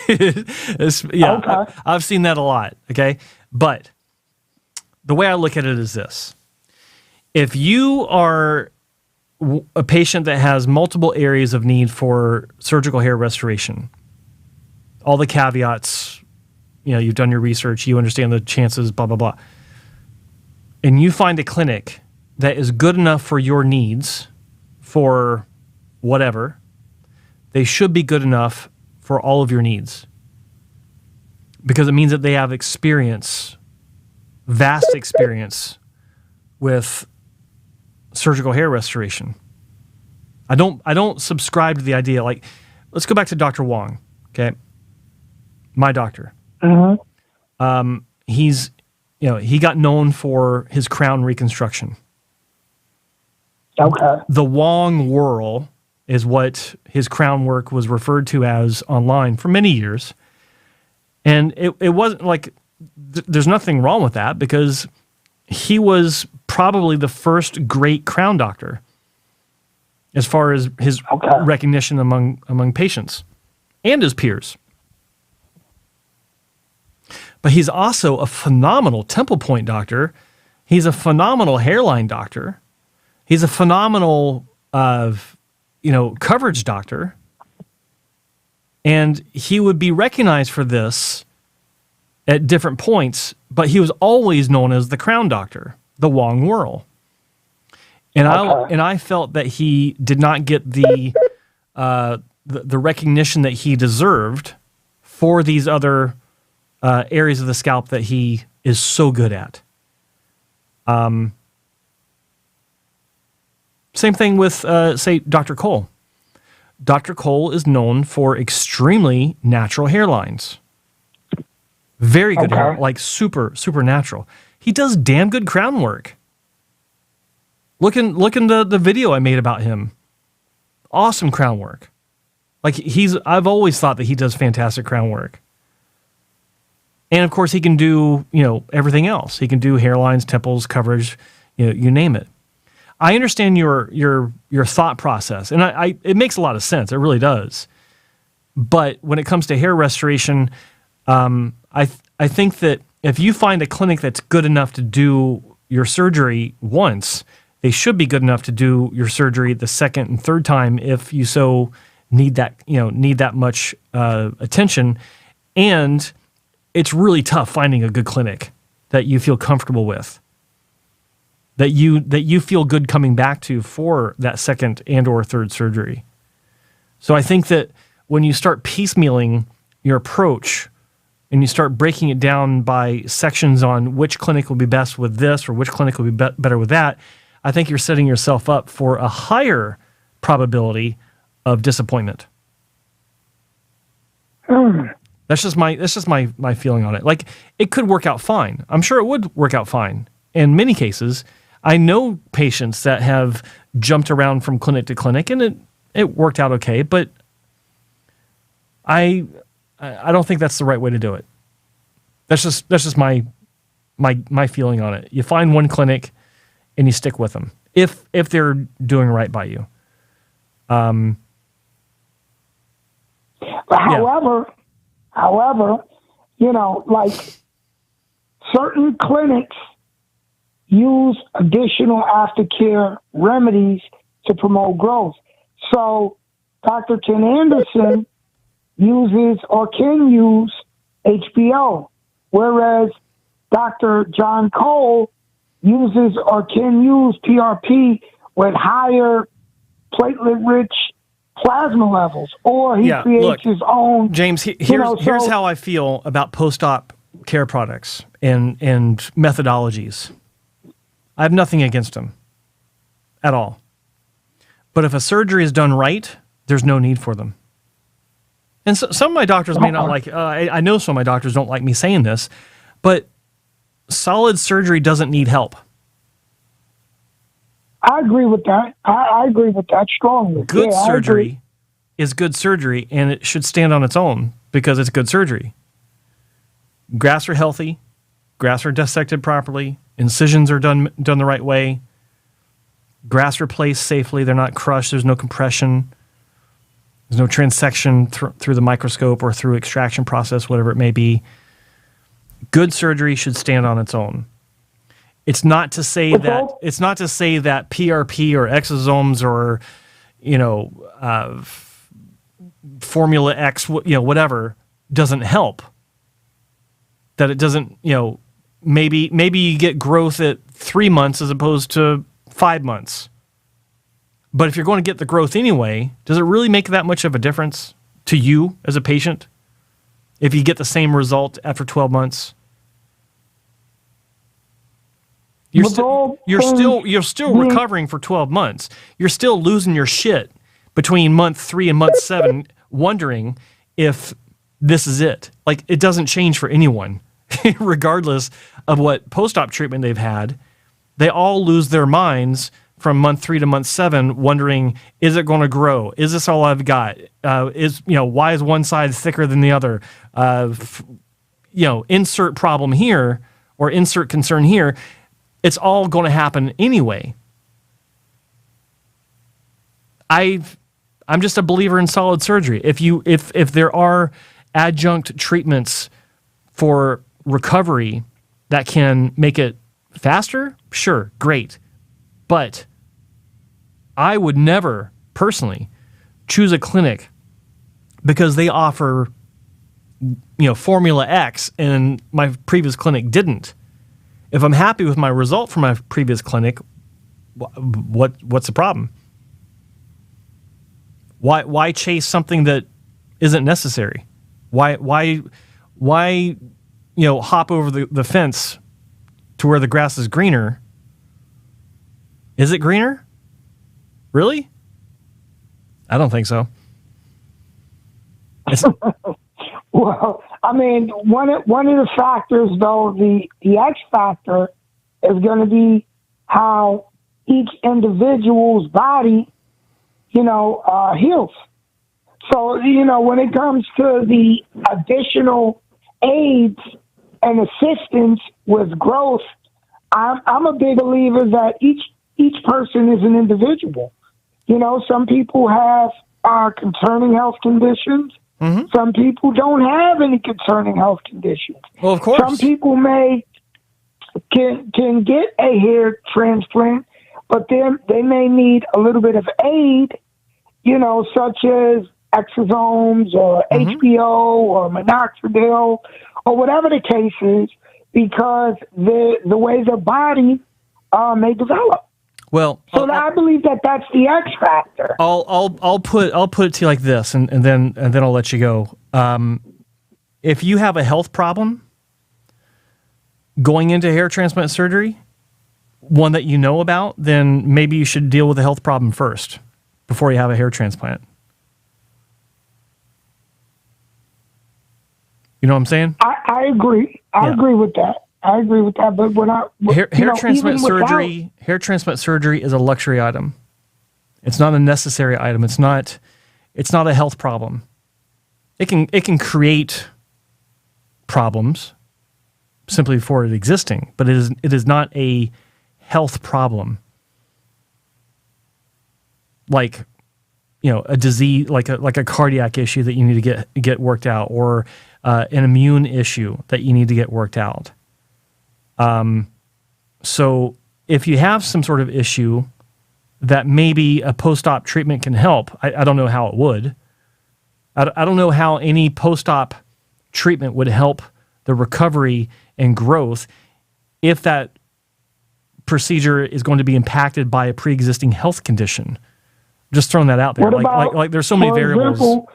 Okay. I've seen that a lot. Okay. But the way I look at it is this. If you are a patient that has multiple areas of need for surgical hair restoration, all the caveats, you know, you've done your research, you understand the chances, blah, blah, blah, and you find a clinic that is good enough for your needs for whatever, they should be good enough for all of your needs, because it means that they have experience, vast experience with surgical hair restoration. I don't subscribe to the idea, like, let's go back to Dr. Wong, okay? My doctor. Mm-hmm. He's, you know, he got known for his crown reconstruction. Okay. The Wong whirl is what his crown work was referred to as online for many years. And it wasn't like, there's nothing wrong with that, because he was probably the first great crown doctor as far as his recognition among patients and his peers. But he's also a phenomenal temple point doctor. He's a phenomenal hairline doctor. He's a phenomenal, coverage doctor. And he would be recognized for this at different points, but he was always known as the crown doctor, the Wong whirl. And I felt that he did not get the recognition that he deserved for these other areas of the scalp that he is so good at. Same thing with, say, Dr. Cole. Dr. Cole is known for extremely natural hairlines. Very good hair, like super, super natural. He does damn good crown work. Look in the video I made about him. Awesome crown work. Like I've always thought that he does fantastic crown work. And of course he can do, everything else. He can do hairlines, temples, coverage, you name it. I understand your thought process, and it makes a lot of sense. It really does. But when it comes to hair restoration, I think that if you find a clinic that's good enough to do your surgery once, they should be good enough to do your surgery the second and third time if you so need that much attention. And it's really tough finding a good clinic that you feel comfortable with, that you feel good coming back to for that second and or third surgery. So I think that when you start piecemealing your approach and you start breaking it down by sections on which clinic will be best with this or which clinic will be better with that, I think you're setting yourself up for a higher probability of disappointment. That's just my feeling on it. Like, it could work out fine. I'm sure it would work out fine. In many cases, I know patients that have jumped around from clinic to clinic, and it worked out okay, but I don't think that's the right way to do it. That's just my feeling on it. You find one clinic and you stick with them if they're doing right by you. However, like certain clinics use additional aftercare remedies to promote growth. So Dr. Ken Anderson uses or can use HBO, whereas Dr. John Cole uses or can use PRP with higher platelet-rich plasma levels, or he creates his own. James, here's how I feel about post-op care products and methodologies. I have nothing against them at all. But if a surgery is done right, there's no need for them. And so, some of my doctors may not like, I know some of my doctors don't like me saying this, but solid surgery doesn't need help. I agree with that. I agree with that strongly. Good surgery is good surgery, and it should stand on its own because it's good surgery. Grafts are healthy. Grafts are dissected properly. Incisions are done the right way. Grafts are placed safely. They're not crushed. There's no compression. There's no transection through the microscope or through extraction process, whatever it may be. Good surgery should stand on its own. It's not to say that PRP or exosomes or Formula X, whatever, doesn't help. That it doesn't, maybe you get growth at 3 months as opposed to 5 months. But if you're going to get the growth anyway, does it really make that much of a difference to you as a patient if you get the same result after 12 months? You're still recovering for 12 months. You're still losing your shit between month 3 and month 7, wondering if this is it. Like, it doesn't change for anyone, regardless of what post-op treatment they've had. They all lose their minds from month 3 to month 7, wondering, is it going to grow? Is this all I've got? Why is one side thicker than the other? Insert problem here or insert concern here. It's all going to happen anyway. I'm just a believer in solid surgery. If there are adjunct treatments for recovery that can make it faster, sure, great. But I would never personally choose a clinic because they offer Formula X and my previous clinic didn't. If I'm happy with my result from my previous clinic, what's the problem? Why chase something that isn't necessary? Why hop over the fence to where the grass is greener. Is it greener? Really? I don't think so. Well, I mean, one of the factors, though, the X factor is going to be how each individual's body, heals. So, when it comes to the additional aids and assistance with growth, I'm a big believer that each person is an individual. Some people have concerning health conditions. Mm-hmm. Some people don't have any concerning health conditions. Well, of course. Some people can get a hair transplant, but then they may need a little bit of aid, such as exosomes or HBO or minoxidil or whatever the case is, because the way the body may develop. Well, so I believe that's the X factor. I'll put it to you like this, and then I'll let you go. If you have a health problem going into hair transplant surgery, one that you know about, then maybe you should deal with the health problem first before you have a hair transplant. You know what I'm saying? I agree. I agree with that. But when hair transplant surgery is a luxury item. It's not a necessary item. It's not a health problem. It can create problems simply for it existing, but it is not a health problem. Like, a disease, like a cardiac issue that you need to get worked out, or an immune issue that you need to get worked out. So if you have some sort of issue that maybe a post-op treatment can help, I don't know how it would. I don't know how any post-op treatment would help the recovery and growth if that procedure is going to be impacted by a pre-existing health condition. Just throwing that out there. Like there's so many variables. Example,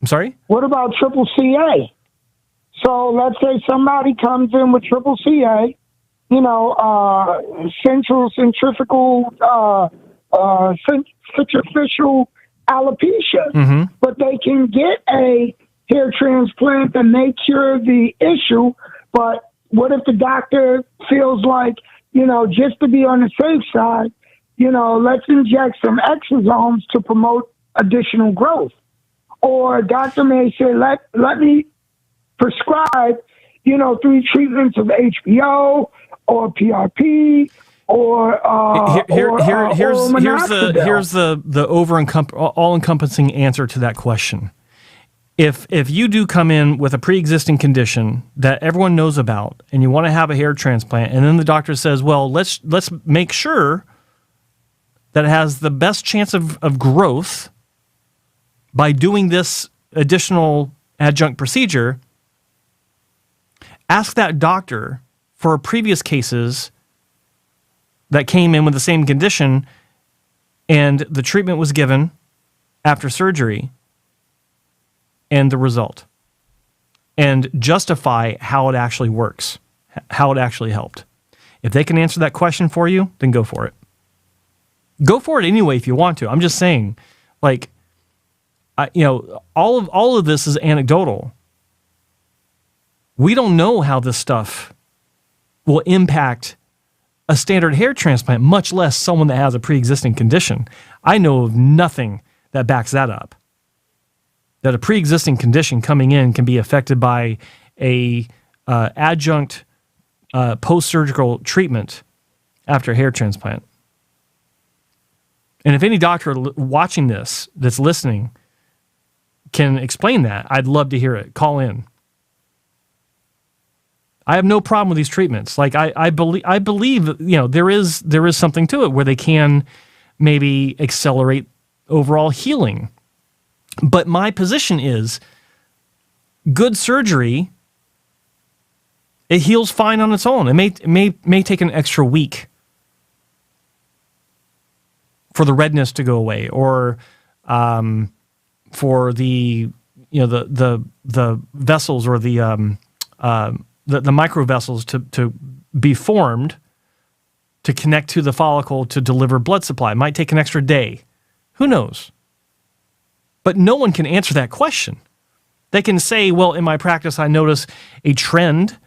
I'm sorry? What about triple CA? So let's say somebody comes in with triple CA, centrifugal alopecia, but they can get a hair transplant and they cure the issue. But what if the doctor feels like, just to be on the safe side, let's inject some exosomes to promote additional growth? Or doctor may say, let me prescribe, 3 treatments of HBO or PRP or here's the all-encompassing answer to that question. If you do come in with a pre-existing condition that everyone knows about and you want to have a hair transplant, and then the doctor says, well, let's make sure that it has the best chance of growth by doing this additional adjunct procedure, ask that doctor for previous cases that came in with the same condition and the treatment was given after surgery and the result, and justify how it actually works, how it actually helped. If they can answer that question for you, then go for it. Go for it anyway if you want to. I'm just saying, all of this is anecdotal. We don't know how this stuff will impact a standard hair transplant, much less someone that has a pre-existing condition. I know of nothing that backs that up. That a pre-existing condition coming in can be affected by a adjunct post-surgical treatment after a hair transplant. And if any doctor watching this that's listening can explain that, I'd love to hear it. Call in. I have no problem with these treatments. I believe there is something to it where they can maybe accelerate overall healing. But my position is good surgery, it heals fine on its own. It may take an extra week for the redness to go away, or for the vessels or the the microvessels to be formed to connect to the follicle to deliver blood supply. It might take an extra day. Who knows? But no one can answer that question. They can say, well, in my practice, I notice a trend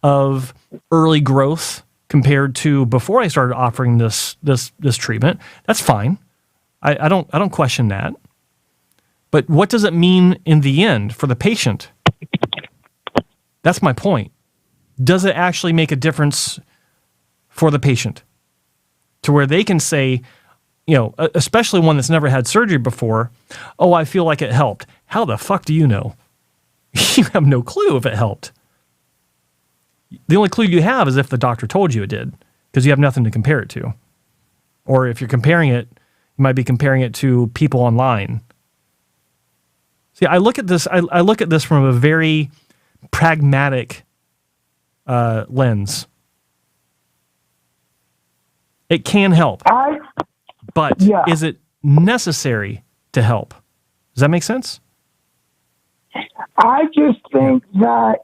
of early growth compared to before I started offering this treatment. That's fine. I don't question that. But what does it mean in the end for the patient? That's my point. Does it actually make a difference for the patient to where they can say, especially one that's never had surgery before, oh, I feel like it helped. How the fuck do you know? You have no clue if it helped. The only clue you have is if the doctor told you it did, because you have nothing to compare it to. Or if you're comparing it, you might be comparing it to people online. See, I look at this from a very pragmatic lens. It can help, but is it necessary to help? Does that make sense? I just think that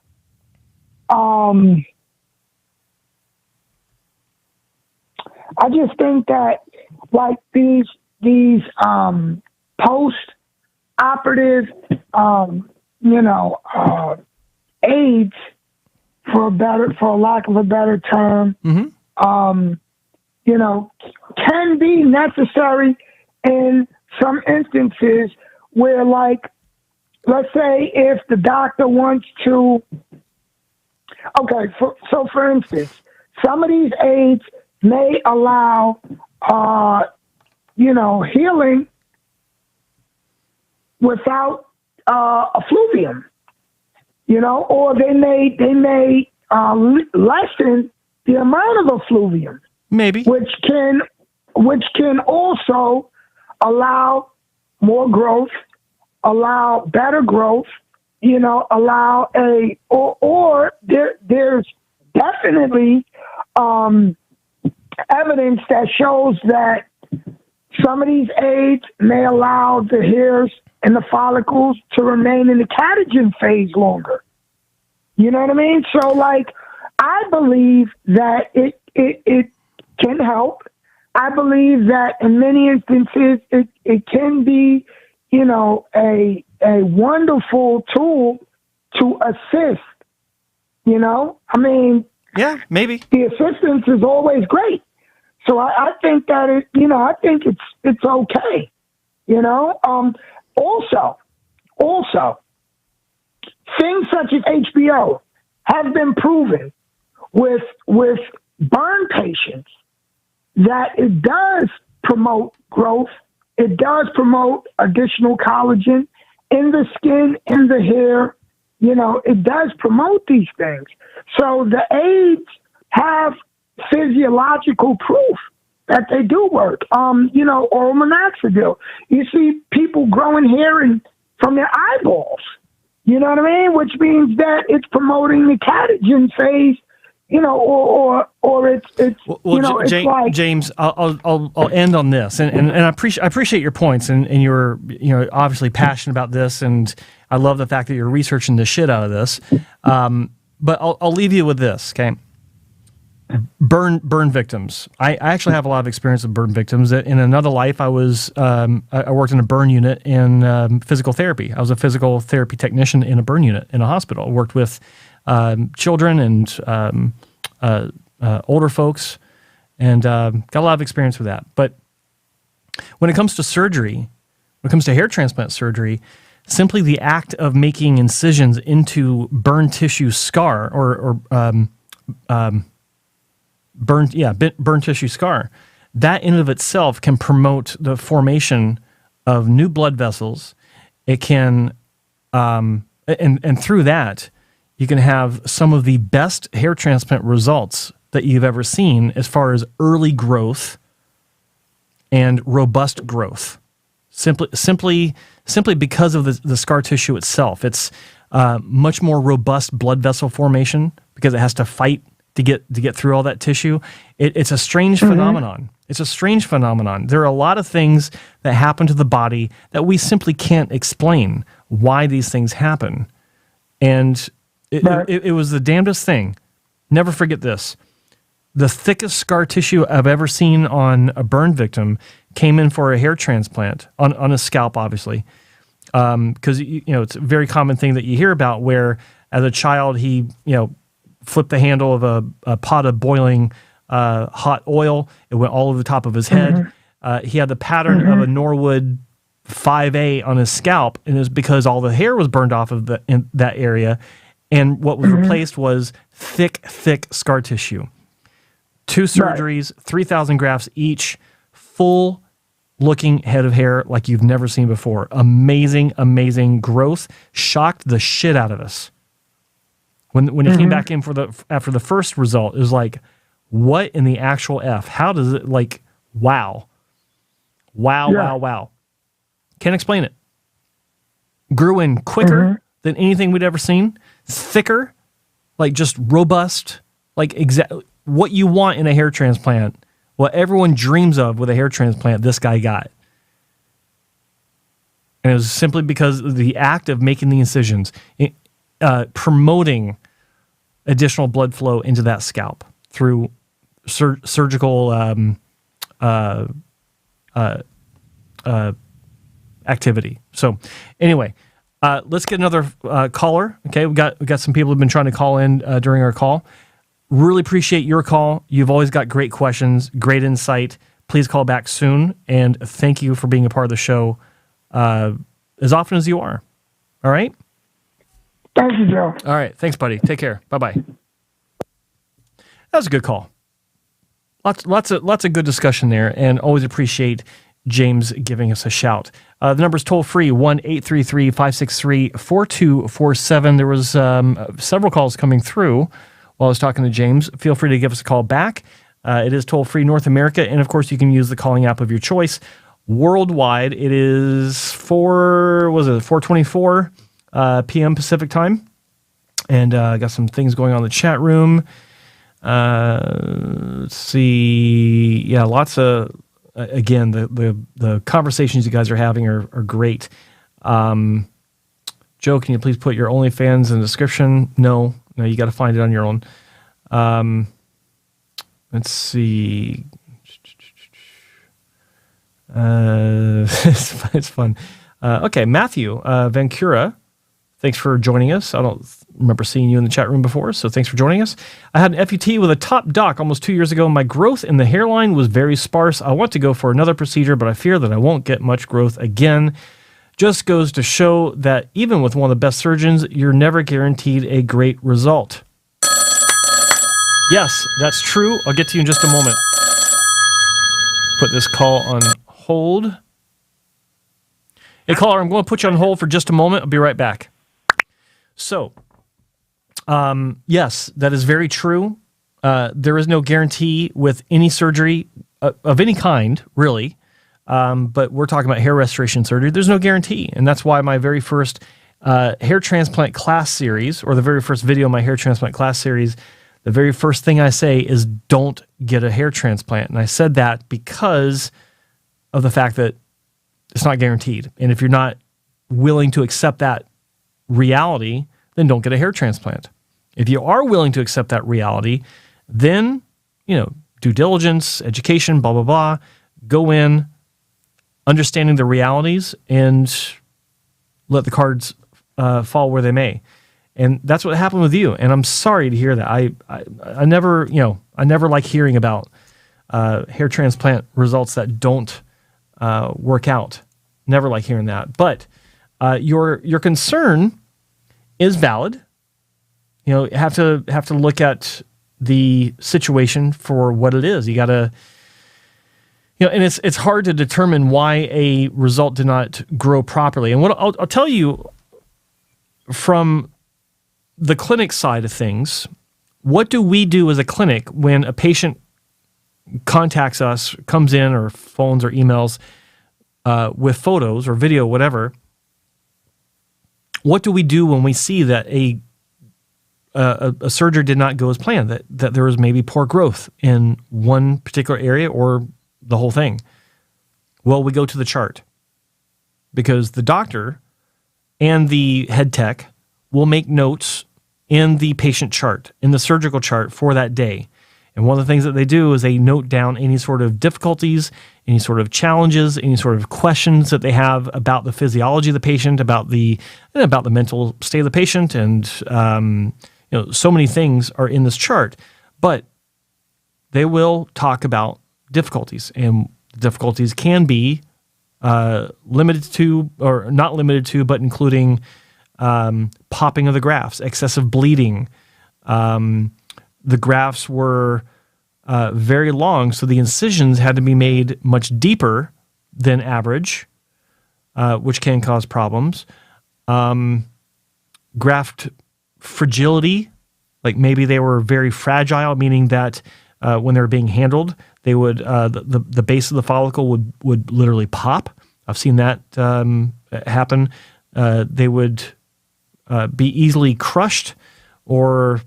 like these post-operative aids, for lack of a better term, can be necessary in some instances where, like, let's say if the doctor wants to, for instance, some of these aids may allow, healing without effluvium, or they may lessen the amount of effluvium, maybe, which can also allow more growth, allow better growth, allow there's definitely evidence that shows that some of these aids may allow the hairs and the follicles to remain in the catagen phase longer. You know what I mean? So, like, I believe that it can help. I believe that in many instances it can be, a wonderful tool to assist. I mean, yeah, maybe the assistance is always great. So I think that I think it's okay. Also, things such as HBO have been proven with burn patients that it does promote growth. It does promote additional collagen in the skin, in the hair. It does promote these things. So the aids have physiological proof that they do work. Oral minoxidil. You see people growing hair from their eyeballs. You know what I mean? Which means that it's promoting the catagen phase. Or it's it's like, James, I'll end on this, and I appreciate your points, and you're obviously passionate about this, and I love the fact that you're researching the shit out of this. But I'll leave you with this, okay? Burn victims. I actually have a lot of experience with burn victims. In another life, I worked in a burn unit in physical therapy. I was a physical therapy technician in a burn unit in a hospital. I worked with children and older folks, and got a lot of experience with that. But when it comes to surgery, when it comes to hair transplant surgery, simply the act of making incisions into burn tissue scar or burn tissue scar, that in and of itself can promote the formation of new blood vessels. It can, and through that, you can have some of the best hair transplant results that you've ever seen as far as early growth and robust growth. Simply because of the scar tissue itself. It's much more robust blood vessel formation because it has to fight to get through all that tissue. It's a strange phenomenon. It's a strange phenomenon. There are a lot of things that happen to the body that we simply can't explain why these things happen. And It was the damnedest thing. Never forget this. The thickest scar tissue I've ever seen on a burn victim came in for a hair transplant on a scalp, obviously. Because, it's a very common thing that you hear about where as a child he, flipped the handle of a pot of boiling hot oil. It went all over the top of his head. He had the pattern of a Norwood 5A on his scalp, and it was because all the hair was burned off of in that area. And what was replaced was thick scar tissue. 2 surgeries, 3,000 grafts each, full looking head of hair like you've never seen before. Amazing growth. Shocked the shit out of us. When he came back in after the first result, it was like, what in the actual F? How does it, like, wow. Can't explain it. Grew in quicker than anything we'd ever seen. Thicker, like just robust, like exactly what you want in a hair transplant. What everyone dreams of with a hair transplant, this guy got. And it was simply because of the act of making the incisions, promoting additional blood flow into that scalp through surgical activity. So anyway, let's get another caller. Okay, we got some people who've been trying to call in during our call. Really appreciate your call. You've always got great questions, great insight. Please call back soon, and thank you for being a part of the show as often as you are. All right? Thank you, Joe. All right. Thanks, buddy. Take care. Bye-bye. That was a good call. Lots of good discussion there, and always appreciate James giving us a shout. The number's toll free, 1-833-563-4247. There was several calls coming through while I was talking to James. Feel free to give us a call back. It is toll free North America, and of course you can use the calling app of your choice. Worldwide, it is 4:24 p.m. Pacific time, and got some things going on in the chat room. Let's see. Yeah, lots of. Again, the conversations you guys are having are great. Joe, can you please put your OnlyFans in the description? No, you got to find it on your own. Let's see. It's fun. Okay, Matthew Vancura, thanks for joining us. I don't remember seeing you in the chat room before, so thanks for joining us. I had an FUT with a top doc almost 2 years ago. My growth in the hairline was very sparse. I want to go for another procedure, but I fear that I won't get much growth again. Just goes to show that even with one of the best surgeons, you're never guaranteed a great result. Yes, that's true. I'll get to you in just a moment. Put this call on hold. Hey, caller, I'm going to put you on hold for just a moment. I'll be right back. So, yes, that is very true. There is no guarantee with any surgery of any kind, really. But we're talking about hair restoration surgery. There's no guarantee. And that's why my very first hair transplant class series, or the very first video of my hair transplant class series, the very first thing I say is don't get a hair transplant. And I said that because of the fact that it's not guaranteed. And if you're not willing to accept that reality, then don't get a hair transplant. If you are willing to accept that reality, then, due diligence, education, blah, blah, blah, go in, understanding the realities, and let the cards fall where they may. And that's what happened with you. And I'm sorry to hear that. I never like hearing about hair transplant results that don't work out. Never like hearing that. But your concern is valid. You have to look at the situation for what it is. You got to, and it's hard to determine why a result did not grow properly. And what I'll tell you from the clinic side of things, what do we do as a clinic when a patient contacts us, comes in, or phones or emails with photos or video, whatever? What do we do when we see that a surgery did not go as planned, that there was maybe poor growth in one particular area or the whole thing? Well, we go to the chart, because the doctor and the head tech will make notes in the patient chart, in the surgical chart for that day. And one of the things that they do is they note down any sort of difficulties, any sort of challenges, any sort of questions that they have about the physiology of the patient, about the mental state of the patient, and so many things are in this chart. But they will talk about difficulties, and difficulties can be limited to, or not limited to, but including popping of the grafts, excessive bleeding. The grafts were very long, so the incisions had to be made much deeper than average, which can cause problems. Graft fragility, like maybe they were very fragile, meaning that when they were being handled, they would the base of the follicle would literally pop. I've seen that happen. They would be easily crushed, or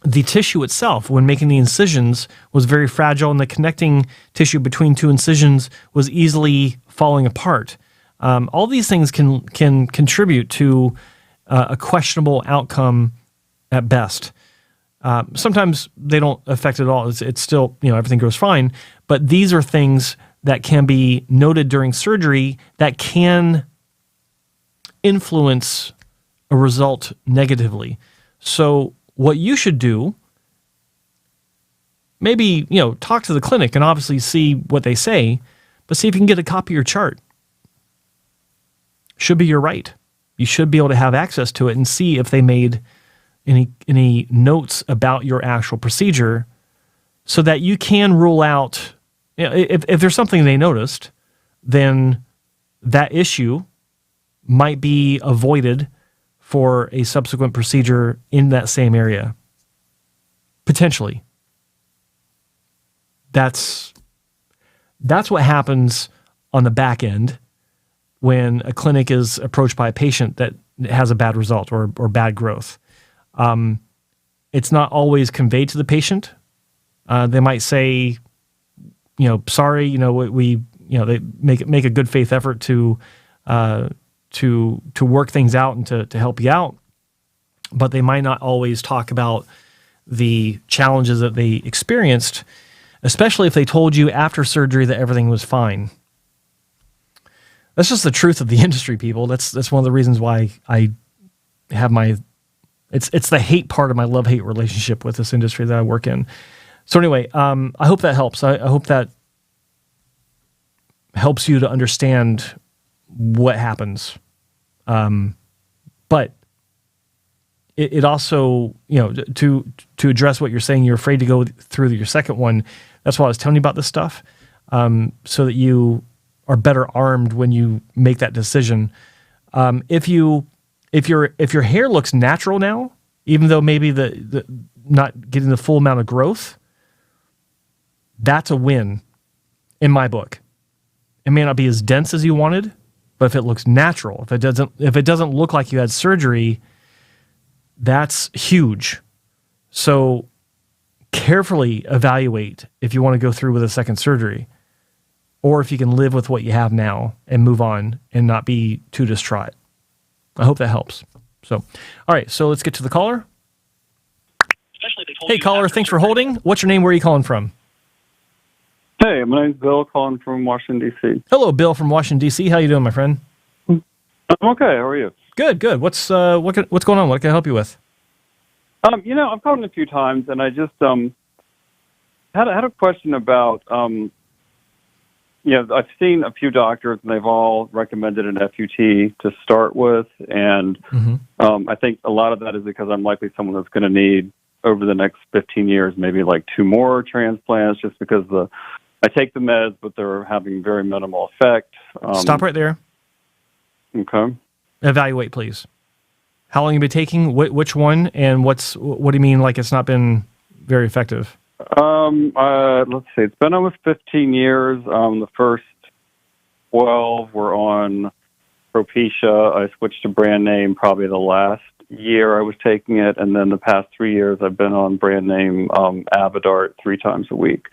the tissue itself, when making the incisions, was very fragile, and the connecting tissue between two incisions was easily falling apart. All these things can contribute to a questionable outcome at best. Sometimes they don't affect it at all. It's still, everything goes fine. But these are things that can be noted during surgery that can influence a result negatively. So what you should do, maybe, talk to the clinic and obviously see what they say, but see if you can get a copy of your chart. Should be your right. You should be able to have access to it and see if they made any notes about your actual procedure, so that you can rule out, if there's something they noticed, then that issue might be avoided for a subsequent procedure in that same area. Potentially. That's what happens on the back end when a clinic is approached by a patient that has a bad result or bad growth. It's not always conveyed to the patient. They might say, sorry, they make a good faith effort to work things out and to help you out, but they might not always talk about the challenges that they experienced, especially if they told you after surgery that everything was fine. That's just the truth of the industry, people. That's one of the reasons why I have it's the hate part of my love-hate relationship with this industry that I work in. So anyway, I hope that helps. I hope that helps you to understand what happens. But it also, to address what you're saying, you're afraid to go through your second one. That's why I was telling you about this stuff, so that you are better armed when you make that decision. If your hair looks natural now, even though maybe the not getting the full amount of growth, that's a win in my book. It may not be as dense as you wanted, but if it looks natural, if it doesn't look like you had surgery, that's huge. So carefully evaluate if you want to go through with a second surgery, or if you can live with what you have now and move on and not be too distraught. I hope that helps. So, all right, so let's get to the caller. Hey, caller, thanks for holding. What's your name? Where are you calling from? Hey, my name's Bill, calling from Washington, D.C. Hello, Bill from Washington, D.C. How you doing, my friend? I'm okay. How are you? Good. What's going on? What can I help you with? I've called in a few times, and I just had a question about, I've seen a few doctors, and they've all recommended an FUT to start with, and I think a lot of that is because I'm likely someone that's going to need, over the next 15 years, maybe like 2 more transplants, just because I take the meds, but they're having very minimal effect. Stop right there. Okay. Evaluate, please. How long have you been taking? Which one? And what do you mean, like it's not been very effective? Let's see. It's been almost 15 years. The first 12 were on Propecia. I switched to brand name probably the last year I was taking it, and then the past 3 years I've been on brand name Avodart 3 times a week.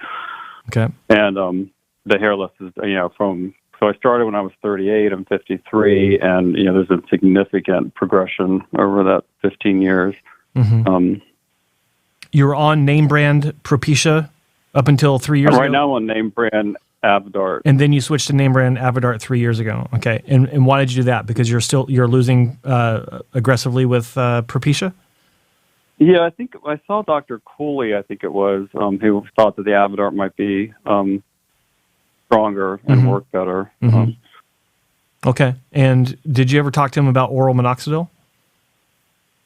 Okay. And the hairless is, so I started when I was 38, I'm 53, and, there's a significant progression over that 15 years. You were on name brand Propecia up until 3 years ago? Right now I'm on name brand Avodart. And then you switched to name brand Avodart 3 years ago. Okay. And why did you do that? Because you're losing aggressively with Propecia? Yeah, I think I saw Dr. Cooley, I think it was, who thought that the Avodart might be stronger and work better. Okay. And did you ever talk to him about oral minoxidil?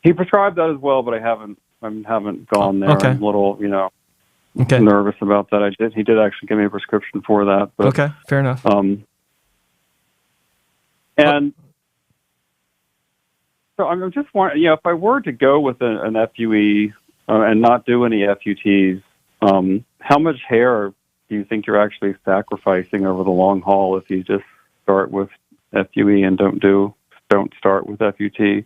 He prescribed that as well, but I haven't gone there. Okay. I'm a little, nervous about that. He did actually give me a prescription for that. But, okay, fair enough. And so I'm just wondering, if I were to go with an FUE and not do any FUTs, how much hair do you think you're actually sacrificing over the long haul if you just start with FUE and don't start with FUT?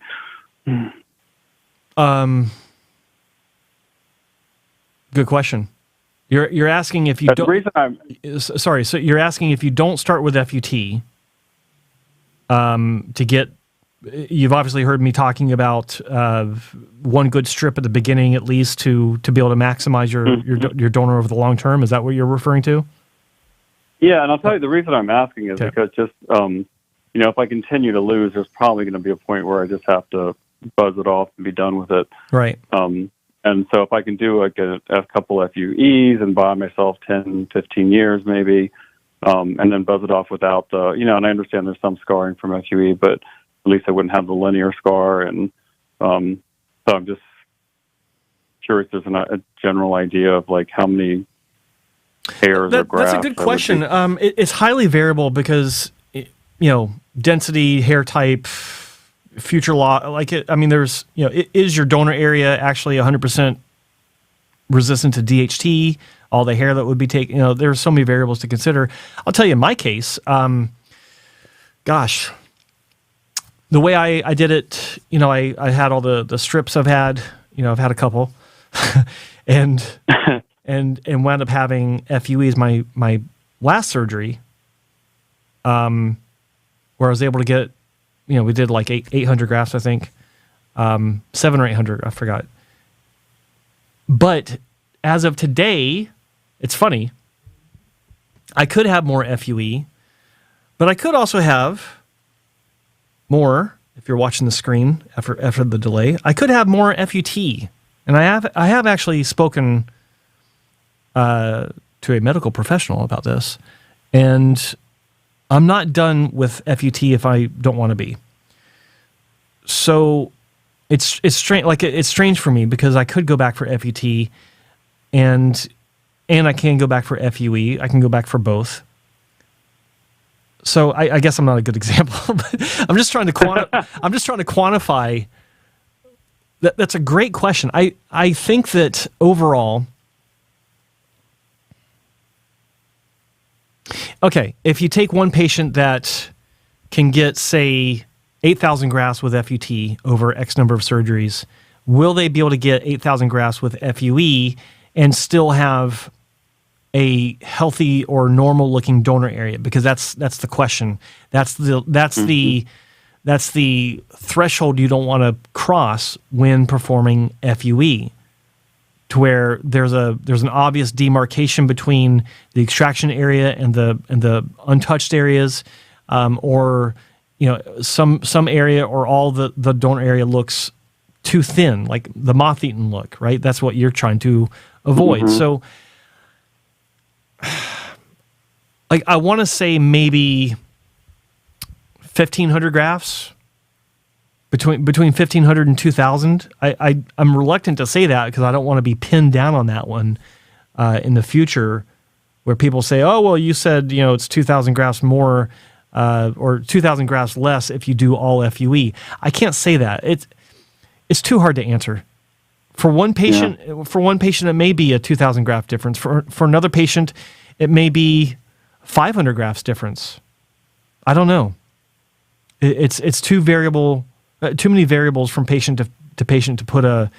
Good question. You're asking if you That's don't. The reason sorry, so you're asking if you don't start with FUT, to get. You've obviously heard me talking about one good strip at the beginning, at least, to be able to maximize your donor over the long term. Is that what you're referring to? Yeah, and I'll tell you the reason I'm asking is because just if I continue to lose, there's probably going to be a point where I just have to buzz it off and be done with it. Right. And so if I can do like a couple FUEs and buy myself 10, 15 years maybe, and then buzz it off without the, and I understand there's some scarring from FUE, but at least I wouldn't have the linear scar. And so I'm just curious, there's a general idea of like how many hairs or grafts. That's a good question. It's highly variable because, density, hair type, future law, there's, is your donor area actually 100% resistant to DHT? All the hair that would be taken, there's so many variables to consider. I'll tell you in my case, the way I did it, I had all the strips I've had, I've had a couple and wound up having FUEs my last surgery, where I was able to get, we did like 800 grafts, I think, 700 or 800, I forgot. But as of today, it's funny, I could have more FUE, but I could also have more, if you're watching the screen after the delay, I could have more FUT. And I have actually spoken to a medical professional about this, and I'm not done with FUT if I don't want to be. So it's strange. It's strange for me because I could go back for FUT, and I can go back for FUE. I can go back for both. So I guess I'm not a good example, but I'm just trying to quantify. That's a great question. I think that overall. Okay, if you take one patient that can get, say, 8,000 grafts with FUT over X number of surgeries, will they be able to get 8,000 grafts with FUE and still have a healthy or normal-looking donor area? Because that's the question. That's the threshold you don't want to cross when performing FUE, to where there's an obvious demarcation between the extraction area and the untouched areas, or some area or all the donor area looks too thin, like the moth-eaten look, right? That's what you're trying to avoid. So, like, I want to say maybe 1,500 grafts. Between 1,500 and 2,000. I'm reluctant to say that because I don't want to be pinned down on that one in the future, where people say, oh, well, you said, it's 2,000 grafts more or 2,000 grafts less if you do all FUE. I can't say that. It's too hard to answer. For one patient, it may be a 2,000 graft difference. For another patient, it may be 500 grafts difference. I don't know. It's too variable. Too many variables from patient to patient to put a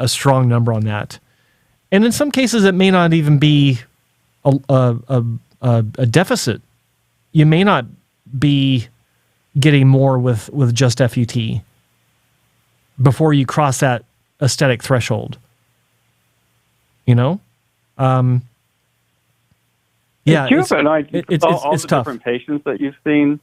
strong number on that. And in some cases, it may not even be a deficit. You may not be getting more with just FUT before you cross that aesthetic threshold. You know? Yeah, it's all it's the tough. different patients that you've seen.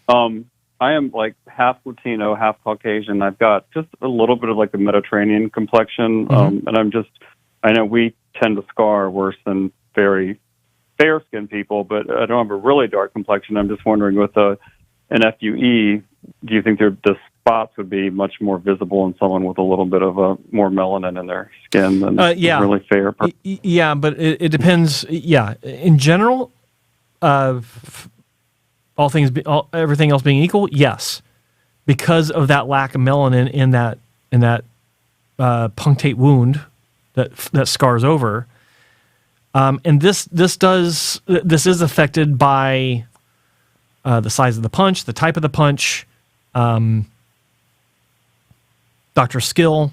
I am like half Latino, half Caucasian. I've got just a little bit of like the Mediterranean complexion, and I know we tend to scar worse than very fair-skinned people, but I don't have a really dark complexion. I'm just wondering, with an FUE, do you think the spots would be much more visible in someone with a little bit of a more melanin in their skin than a really fair person? Yeah, but it depends. Yeah, in general, everything else being equal, yes, because of that lack of melanin in that punctate wound that scars over. And this is affected by the size of the punch, the type of the punch, doctor skill,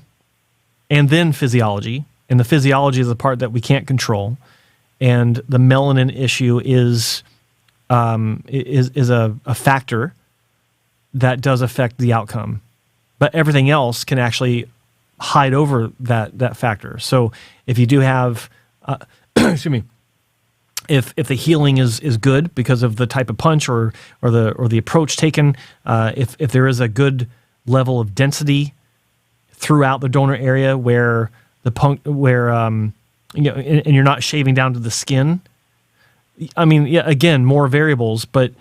and then physiology. And the physiology is the part that we can't control. And the melanin issue is a factor that does affect the outcome. But everything else can actually hide over that factor. So if you do have excuse me, if the healing is good because of the type of punch or the approach taken, if there is a good level of density throughout the donor area where and you're not shaving down to the skin. I mean, yeah, again, more variables, but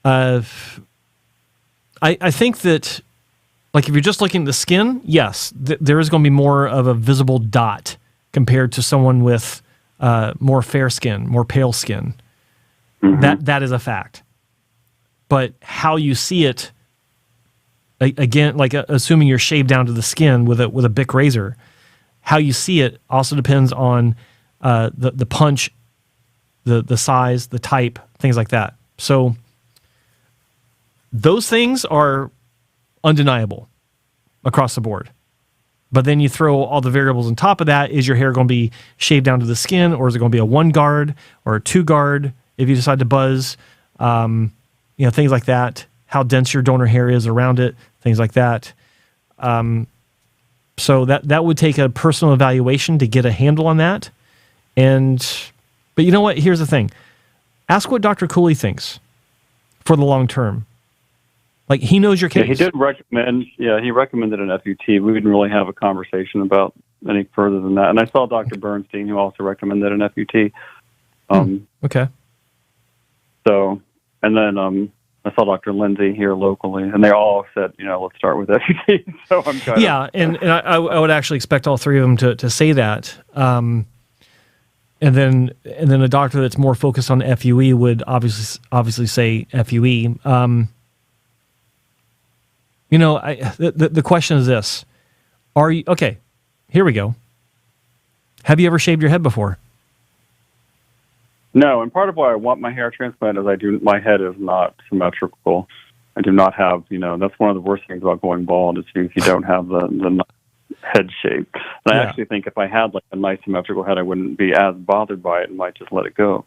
I think that, like, if you're just looking at the skin, yes, there is going to be more of a visible dot compared to someone with more fair skin, more pale skin. Mm-hmm. That is a fact. But how you see it, again, like assuming you're shaved down to the skin with a Bic razor, how you see it also depends on the punch, the size, the type, things like that. So those things are undeniable across the board. But then you throw all the variables on top of that. Is your hair going to be shaved down to the skin, or is it going to be a 1 guard or a 2 guard if you decide to buzz? Things like that. How dense your donor hair is around it, things like that. So that would take a personal evaluation to get a handle on that. But you know what? Here's the thing. Ask what Dr. Cooley thinks for the long term. Like, he knows your case. Yeah, he did recommend. Yeah, he recommended an FUT. We didn't really have a conversation about any further than that. And I saw Dr. Bernstein, who also recommended an FUT. Okay. So, and then I saw Dr. Lindsay here locally, and they all said, let's start with FUT. So I'm kind of... and I would actually expect all three of them to say that. And then a doctor that's more focused on FUE would obviously say FUE. The question is this: are you okay? Here we go. Have you ever shaved your head before? No, and part of why I want my hair transplant is my head is not symmetrical. I do not have, that's one of the worst things about going bald is if you don't have the head shape. And I actually think if I had like a nice symmetrical head, I wouldn't be as bothered by it and might just let it go.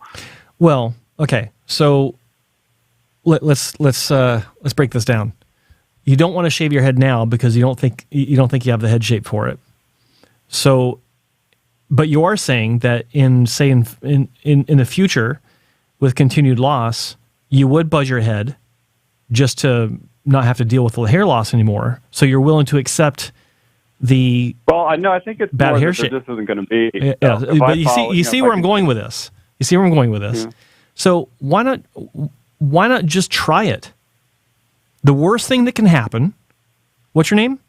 Well, okay, so let's break this down. You don't want to shave your head now because you don't think you have the head shape for it. So, but you are saying that in the future, with continued loss, you would buzz your head just to not have to deal with the hair loss anymore. So you're willing to accept the I think it's bad more hair that shape. This isn't going to be. Yeah, but you see where I'm going with this. You see where I'm going with this. Yeah. So why not just try it? The worst thing that can happen. What's your name?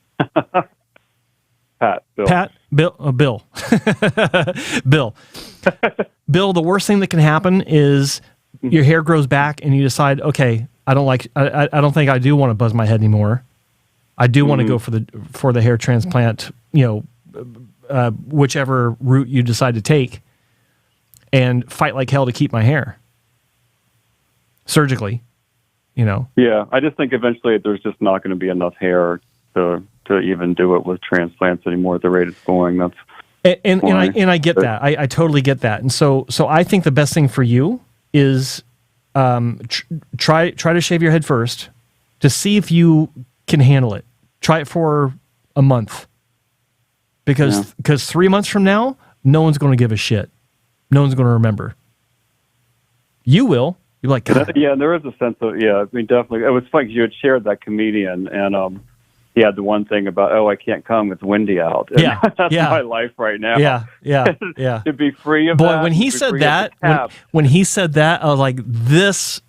Pat. Bill. Pat. Bill. Bill. Bill. Bill. The worst thing that can happen is your hair grows back, and you decide, okay, I don't think I do want to buzz my head anymore. I do want to go for the hair transplant. Whichever route you decide to take, and fight like hell to keep my hair surgically. Yeah, I just think eventually there's just not going to be enough hair to even do it with transplants anymore at the rate it's going. And I get that. I totally get that. And so I think the best thing for you is try to shave your head first to see if you can handle it. Try it for a month. because 3 months from now, no one's going to give a shit. No one's going to remember. You will. You're like, God. Yeah, there is a sense of, I mean, definitely. It was funny 'cause you had shared that comedian, and he had the one thing about, I can't come, it's windy out. And that's my life right now. Yeah. To be free of Boy, that. when he said that, when he said that, I was like, this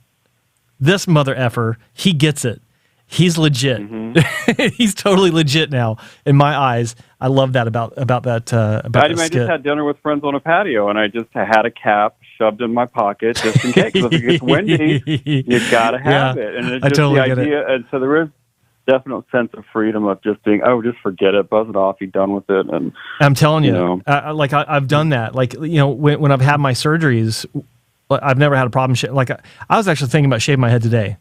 mother effer, he gets it. He's legit. Mm-hmm. He's totally legit now in my eyes. I love that about that. I just had dinner with friends on a patio, and I just had a cap shoved in my pocket just in case. If it gets windy, you gotta have it. And it's just the idea. And so there is definite sense of freedom of just being, just forget it, buzz it off, you're done with it. And I'm telling you, I've done that. Like, when I've had my surgeries, I've never had a problem. Like, I was actually thinking about shaving my head today.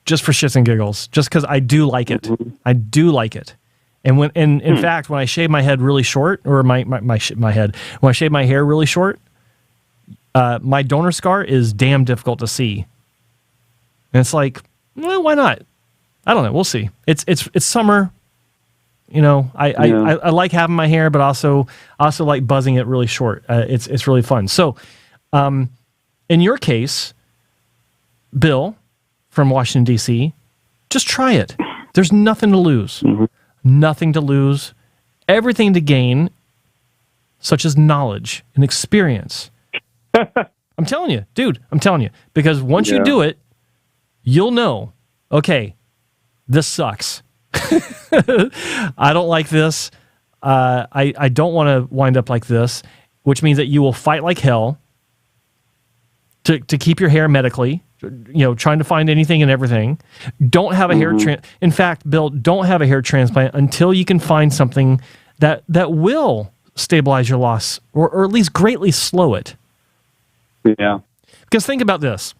Just for shits and giggles, just because I do like it. Mm-hmm. I do like it. And in fact, when I shave my head really short, or my head, when I shave my hair really short, my donor scar is damn difficult to see. And it's like, well, why not? I don't know. We'll see. It's summer. I like having my hair, but also like buzzing it really short. It's really fun. So, in your case, Bill from Washington, D.C., just try it. There's nothing to lose. Mm-hmm. Nothing to lose. Everything to gain, such as knowledge and experience. I'm telling you, dude, because once you do it, you'll know, okay, this sucks. I don't like this. I don't want to wind up like this, which means that you will fight like hell to keep your hair medically, trying to find anything and everything. Don't have a hair in fact, Bill, don't have a hair transplant until you can find something that will stabilize your loss or at least greatly slow it. Yeah. Because think about this.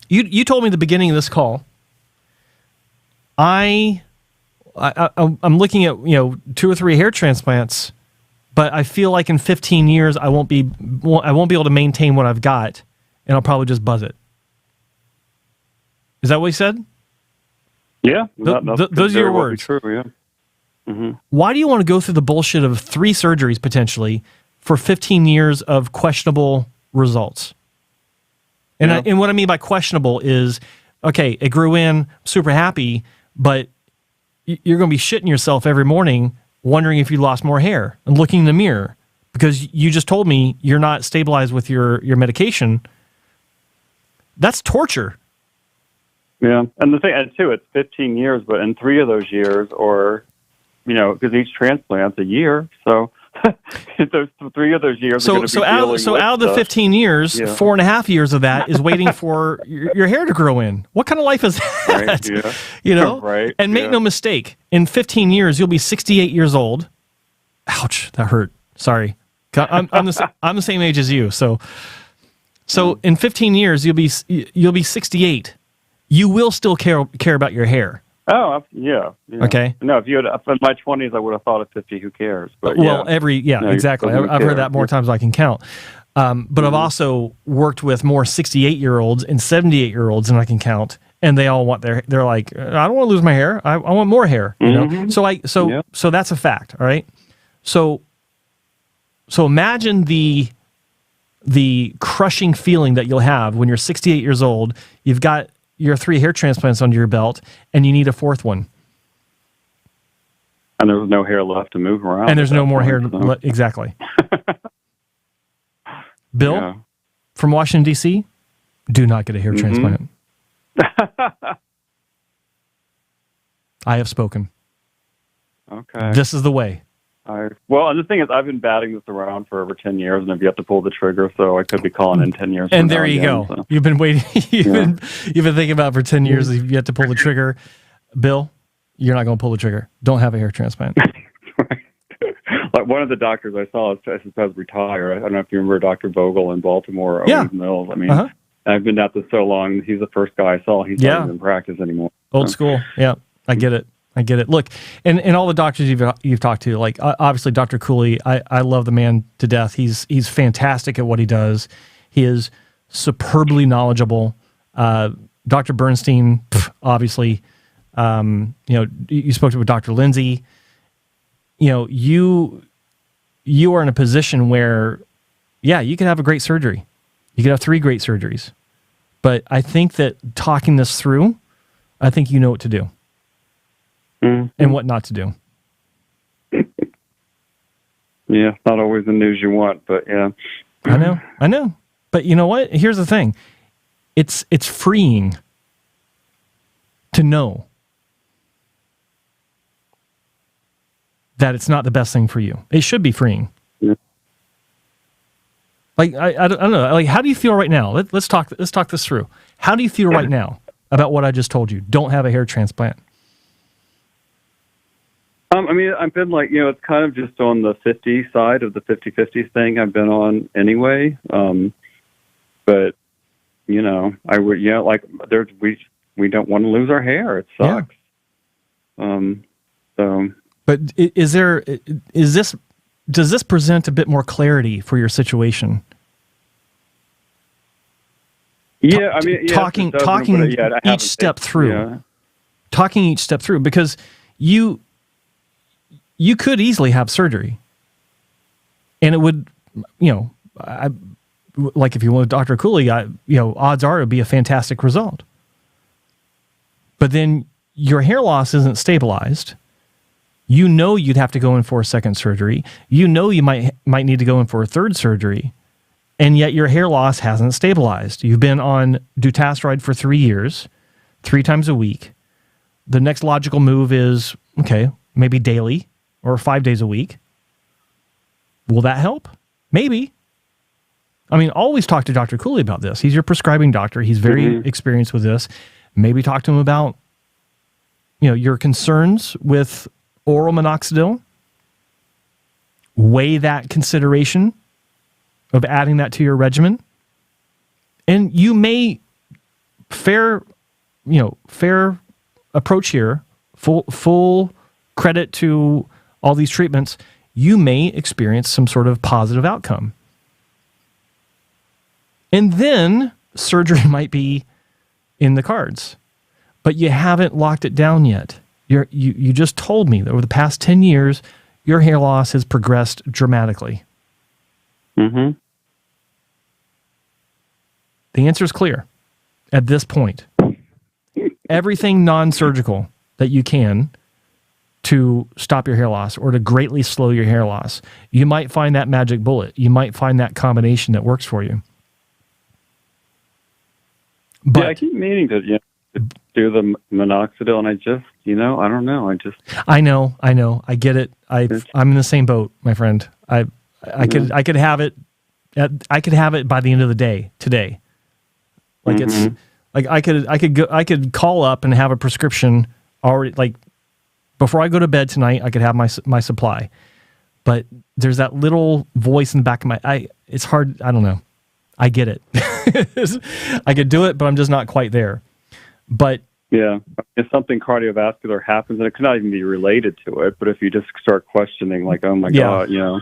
You told me at the beginning of this call, I'm looking at 2 or 3 hair transplants, but I feel like in 15 years I won't be able to maintain what I've got, and I'll probably just buzz it. Is that what he said? Yeah. Those are your words. True, yeah. Mm-hmm. Why do you want to go through the bullshit of 3 surgeries potentially for 15 years of questionable results? And what I mean by questionable is, okay, it grew in, super happy, but you're going to be shitting yourself every morning wondering if you lost more hair and looking in the mirror because you just told me you're not stabilized with your medication. That's torture. Yeah, and the thing, too, it's 15 years, but in 3 of those years, or, because each transplant's a year, so those 3 of those years are going to be out of the 15 years, 4.5 years of that is waiting for your hair to grow in. What kind of life is that? Right, Right. And make no mistake, in 15 years, you'll be 68 years old. Ouch, that hurt. Sorry. I'm the same age as you, so in 15 years, you'll be 68. You will still care about your hair. Oh, yeah. Okay. No, if you had in my 20s, I would have thought of 50. Who cares? But exactly. I've heard that more times than I can count. But I've also worked with more 68-year-olds and 78-year-olds than I can count, and they all want they're like, I don't want to lose my hair. I want more hair. So that's a fact. All right. So imagine the crushing feeling that you'll have when you're 68 years old. You've got your 3 hair transplants under your belt, and you need a 4th one. And there's no hair left to move around. And there's no more hair. Exactly. Bill, from Washington, D.C., do not get a hair transplant. I have spoken. Okay. This is the way. And the thing is, I've been batting this around for over 10 years, and I've yet to pull the trigger, so I could be calling in 10 years. And there you go. So. You've been waiting. You've been thinking about it for 10 years. You've yet to pull the trigger. Bill, you're not going to pull the trigger. Don't have a hair transplant. Right. Like one of the doctors I saw is retired. I don't know if you remember Dr. Vogel in Baltimore or Owens Mills. I mean, I've been at this so long. He's the first guy I saw. He's not even in practice anymore. Old school. Yeah, I get it. Look, and all the doctors you've talked to, like obviously Dr. Cooley, I love the man to death. He's fantastic at what he does. He is superbly knowledgeable. Dr. Bernstein, obviously, you spoke to Dr. Lindsay. you are in a position where, yeah, you could have a great surgery. You could have 3 great surgeries. But I think that talking this through, I think you know what to do and what not to do. Yeah, not always the news you want, but yeah. I know. But you know what? Here's the thing. It's freeing to know that it's not the best thing for you. It should be freeing. Yeah. Like I don't know. Like, how do you feel right now? Let's talk this through. How do you feel right now about what I just told you? Don't have a hair transplant. I mean, I've been like, it's kind of just on the 50 side of the 50-50 thing I've been on anyway. But, I would, we don't want to lose our hair. It sucks. Yeah. But does this present a bit more clarity for your situation? Yeah, I mean, talking each step through. Yeah. Talking each step through, because you could easily have surgery, and it would, like if you went with Dr. Cooley, odds are it would be a fantastic result. But then your hair loss isn't stabilized. You'd have to go in for a second surgery. You might need to go in for a third surgery, and yet your hair loss hasn't stabilized. You've been on dutasteride for 3 years, 3 times a week. The next logical move is, okay, maybe daily or 5 days a week. Will that help? Maybe. I mean, always talk to Dr. Cooley about this. He's your prescribing doctor. He's very experienced with this. Maybe talk to him about, your concerns with oral minoxidil. Weigh that consideration of adding that to your regimen. And you may fair approach here, full credit to all these treatments, you may experience some sort of positive outcome. And then surgery might be in the cards, but you haven't locked it down yet. You just told me that over the past 10 years, your hair loss has progressed dramatically. Mm-hmm. The answer is clear at this point. Everything non-surgical that you can to stop your hair loss or to greatly slow your hair loss. You might find that magic bullet. You might find that combination that works for you. But I keep meaning to do the minoxidil, and I just, I don't know. I know. I get it. I'm in the same boat, my friend. I could have it. I could have it by the end of the day today. Like it's like I could call up and have a prescription already. Like before I go to bed tonight, I could have my supply. But there's that little voice in the back of it's hard. I don't know. I get it. I could do it, but I'm just not quite there. But yeah, if something cardiovascular happens, and it could not even be related to it, but if you just start questioning, like, oh my God, yeah,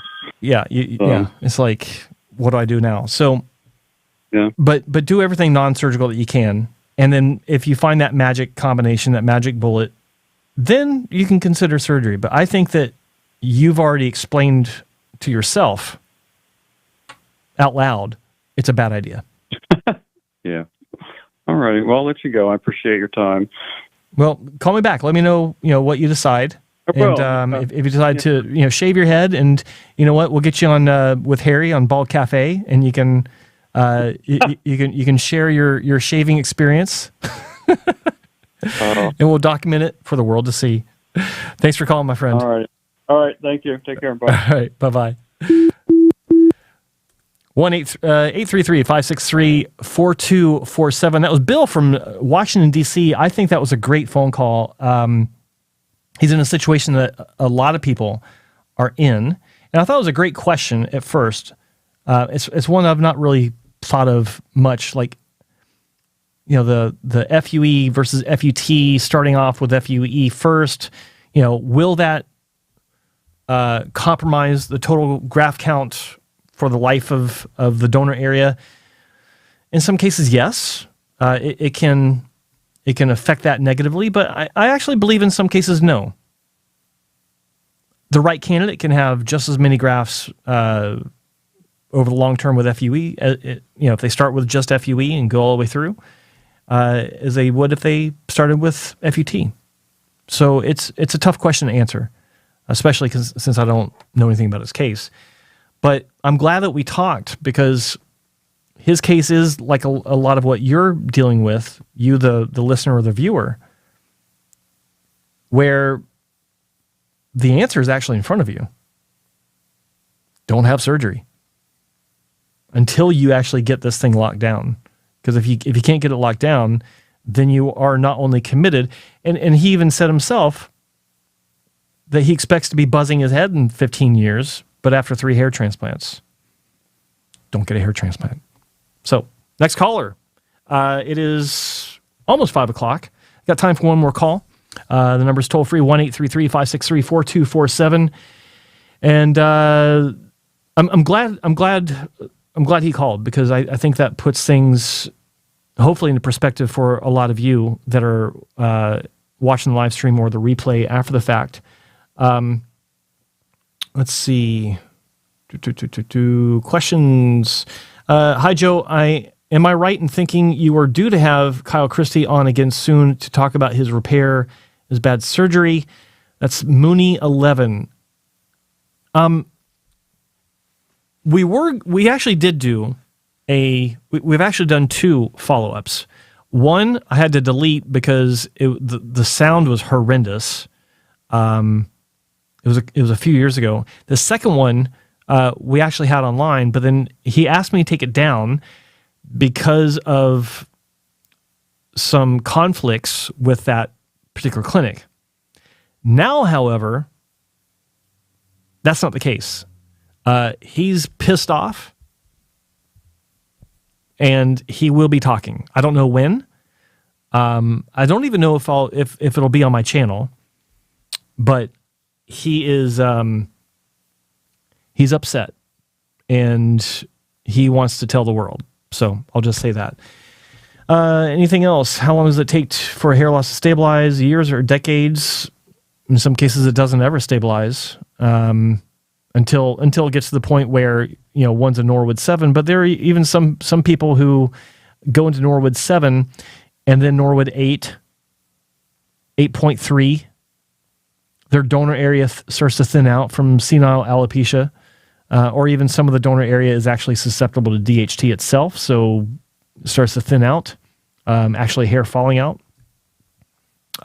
it's like, what do I do now? So, yeah, but do everything non-surgical that you can, and then if you find that magic combination, that magic bullet, then you can consider surgery. But I think that you've already explained to yourself out loud it's a bad idea. Yeah. All right. Well, I'll let you go. I appreciate your time. Well, call me back. Let me know, what you decide. And if you decide to, shave your head, and you know what, we'll get you on with Harry on Bald Cafe, and you can you can share your shaving experience, and we'll document it for the world to see. Thanks for calling, my friend. All right. Thank you. Take care. Bye. All right. Bye-bye. 1-833-563-4247. That was Bill from Washington, D.C. I think that was a great phone call. He's in a situation that a lot of people are in. And I thought it was a great question at first. It's one I've not really thought of much, like, the FUE versus FUT, starting off with FUE first. Will that compromise the total graft count for the life of the donor area? In some cases, yes. It can affect that negatively, but I actually believe in some cases, no. the right candidate can have just as many grafts over the long term with FUE, if they start with just FUE and go all the way through, as they would if they started with FUT. So it's a tough question to answer, especially since I don't know anything about his case. But I'm glad that we talked, because his case is like a lot of what you're dealing with, you, the listener or the viewer, where the answer is actually in front of you. Don't have surgery until you actually get this thing locked down. Because if you can't get it locked down, then you are not only committed, and he even said himself that he expects to be buzzing his head in 15 years, but after 3 hair transplants. Don't get a hair transplant. So, next caller. It is almost 5 o'clock. Got time for one more call. The number's toll free, 1-833-563-4247. And I'm glad he called, because I think that puts things hopefully into perspective for a lot of you that are watching the live stream or the replay after the fact. Let's see. Questions. Hi, Joe. Am I right in thinking you are due to have Kyle Christie on again soon to talk about his repair, his bad surgery? That's Mooney 11. We actually did do we've actually done 2 follow-ups. One I had to delete because the sound was horrendous. It was a few years ago. The second one we actually had online, but then he asked me to take it down because of some conflicts with that particular clinic. Now, however, that's not the case. He's pissed off, and he will be talking. I don't know when. I don't even know if it'll be on my channel, but he is he's upset, and he wants to tell the world. So I'll just say that. Anything else? How long does it take for a hair loss to stabilize? Years or decades? In some cases, it doesn't ever stabilize until it gets to the point where one's a Norwood 7. But there are even some people who go into Norwood 7 and then Norwood 8, 8.3. Their donor area starts to thin out from senile alopecia. Or even some of the donor area is actually susceptible to DHT itself, so it starts to thin out, actually hair falling out.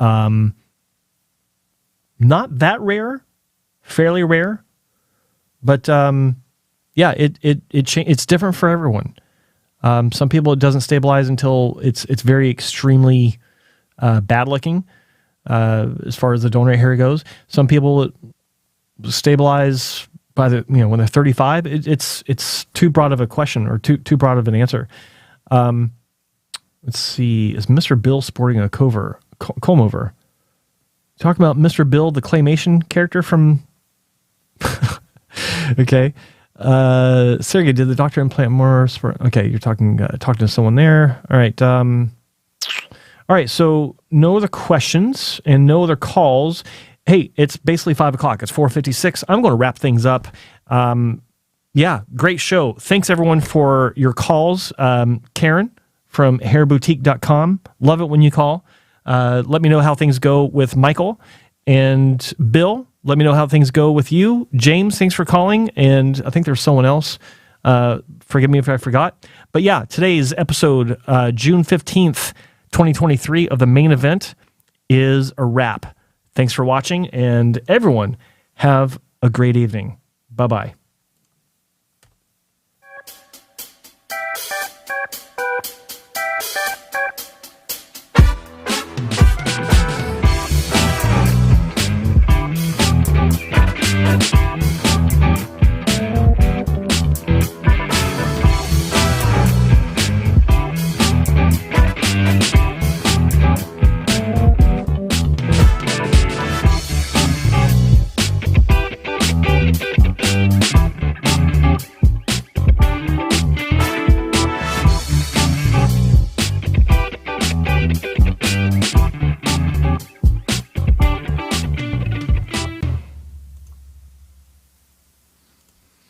Not that rare, fairly rare, but it's different for everyone. Some people it doesn't stabilize until it's very extremely bad looking as far as the donor hair goes. Some people it stabilize by when they're 35. It's too broad of a question, or too broad of an answer. Let's see. Is Mr. Bill sporting a comb over? Talking about Mr. Bill, the claymation character from. Okay. Sergey, did the doctor implant more? Okay, you're talking to someone there. All right. All right. So no other questions and no other calls. Hey, it's basically 5 o'clock. It's 4:56. I'm going to wrap things up. Great show. Thanks, everyone, for your calls. Karen from hairboutique.com. Love it when you call. Let me know how things go with Michael. And Bill, let me know how things go with you. James, thanks for calling. And I think there's someone else. Forgive me if I forgot. But yeah, today's episode, June 15th, 2023, of the main event is a wrap. Thanks for watching, and everyone have a great evening. Bye-bye.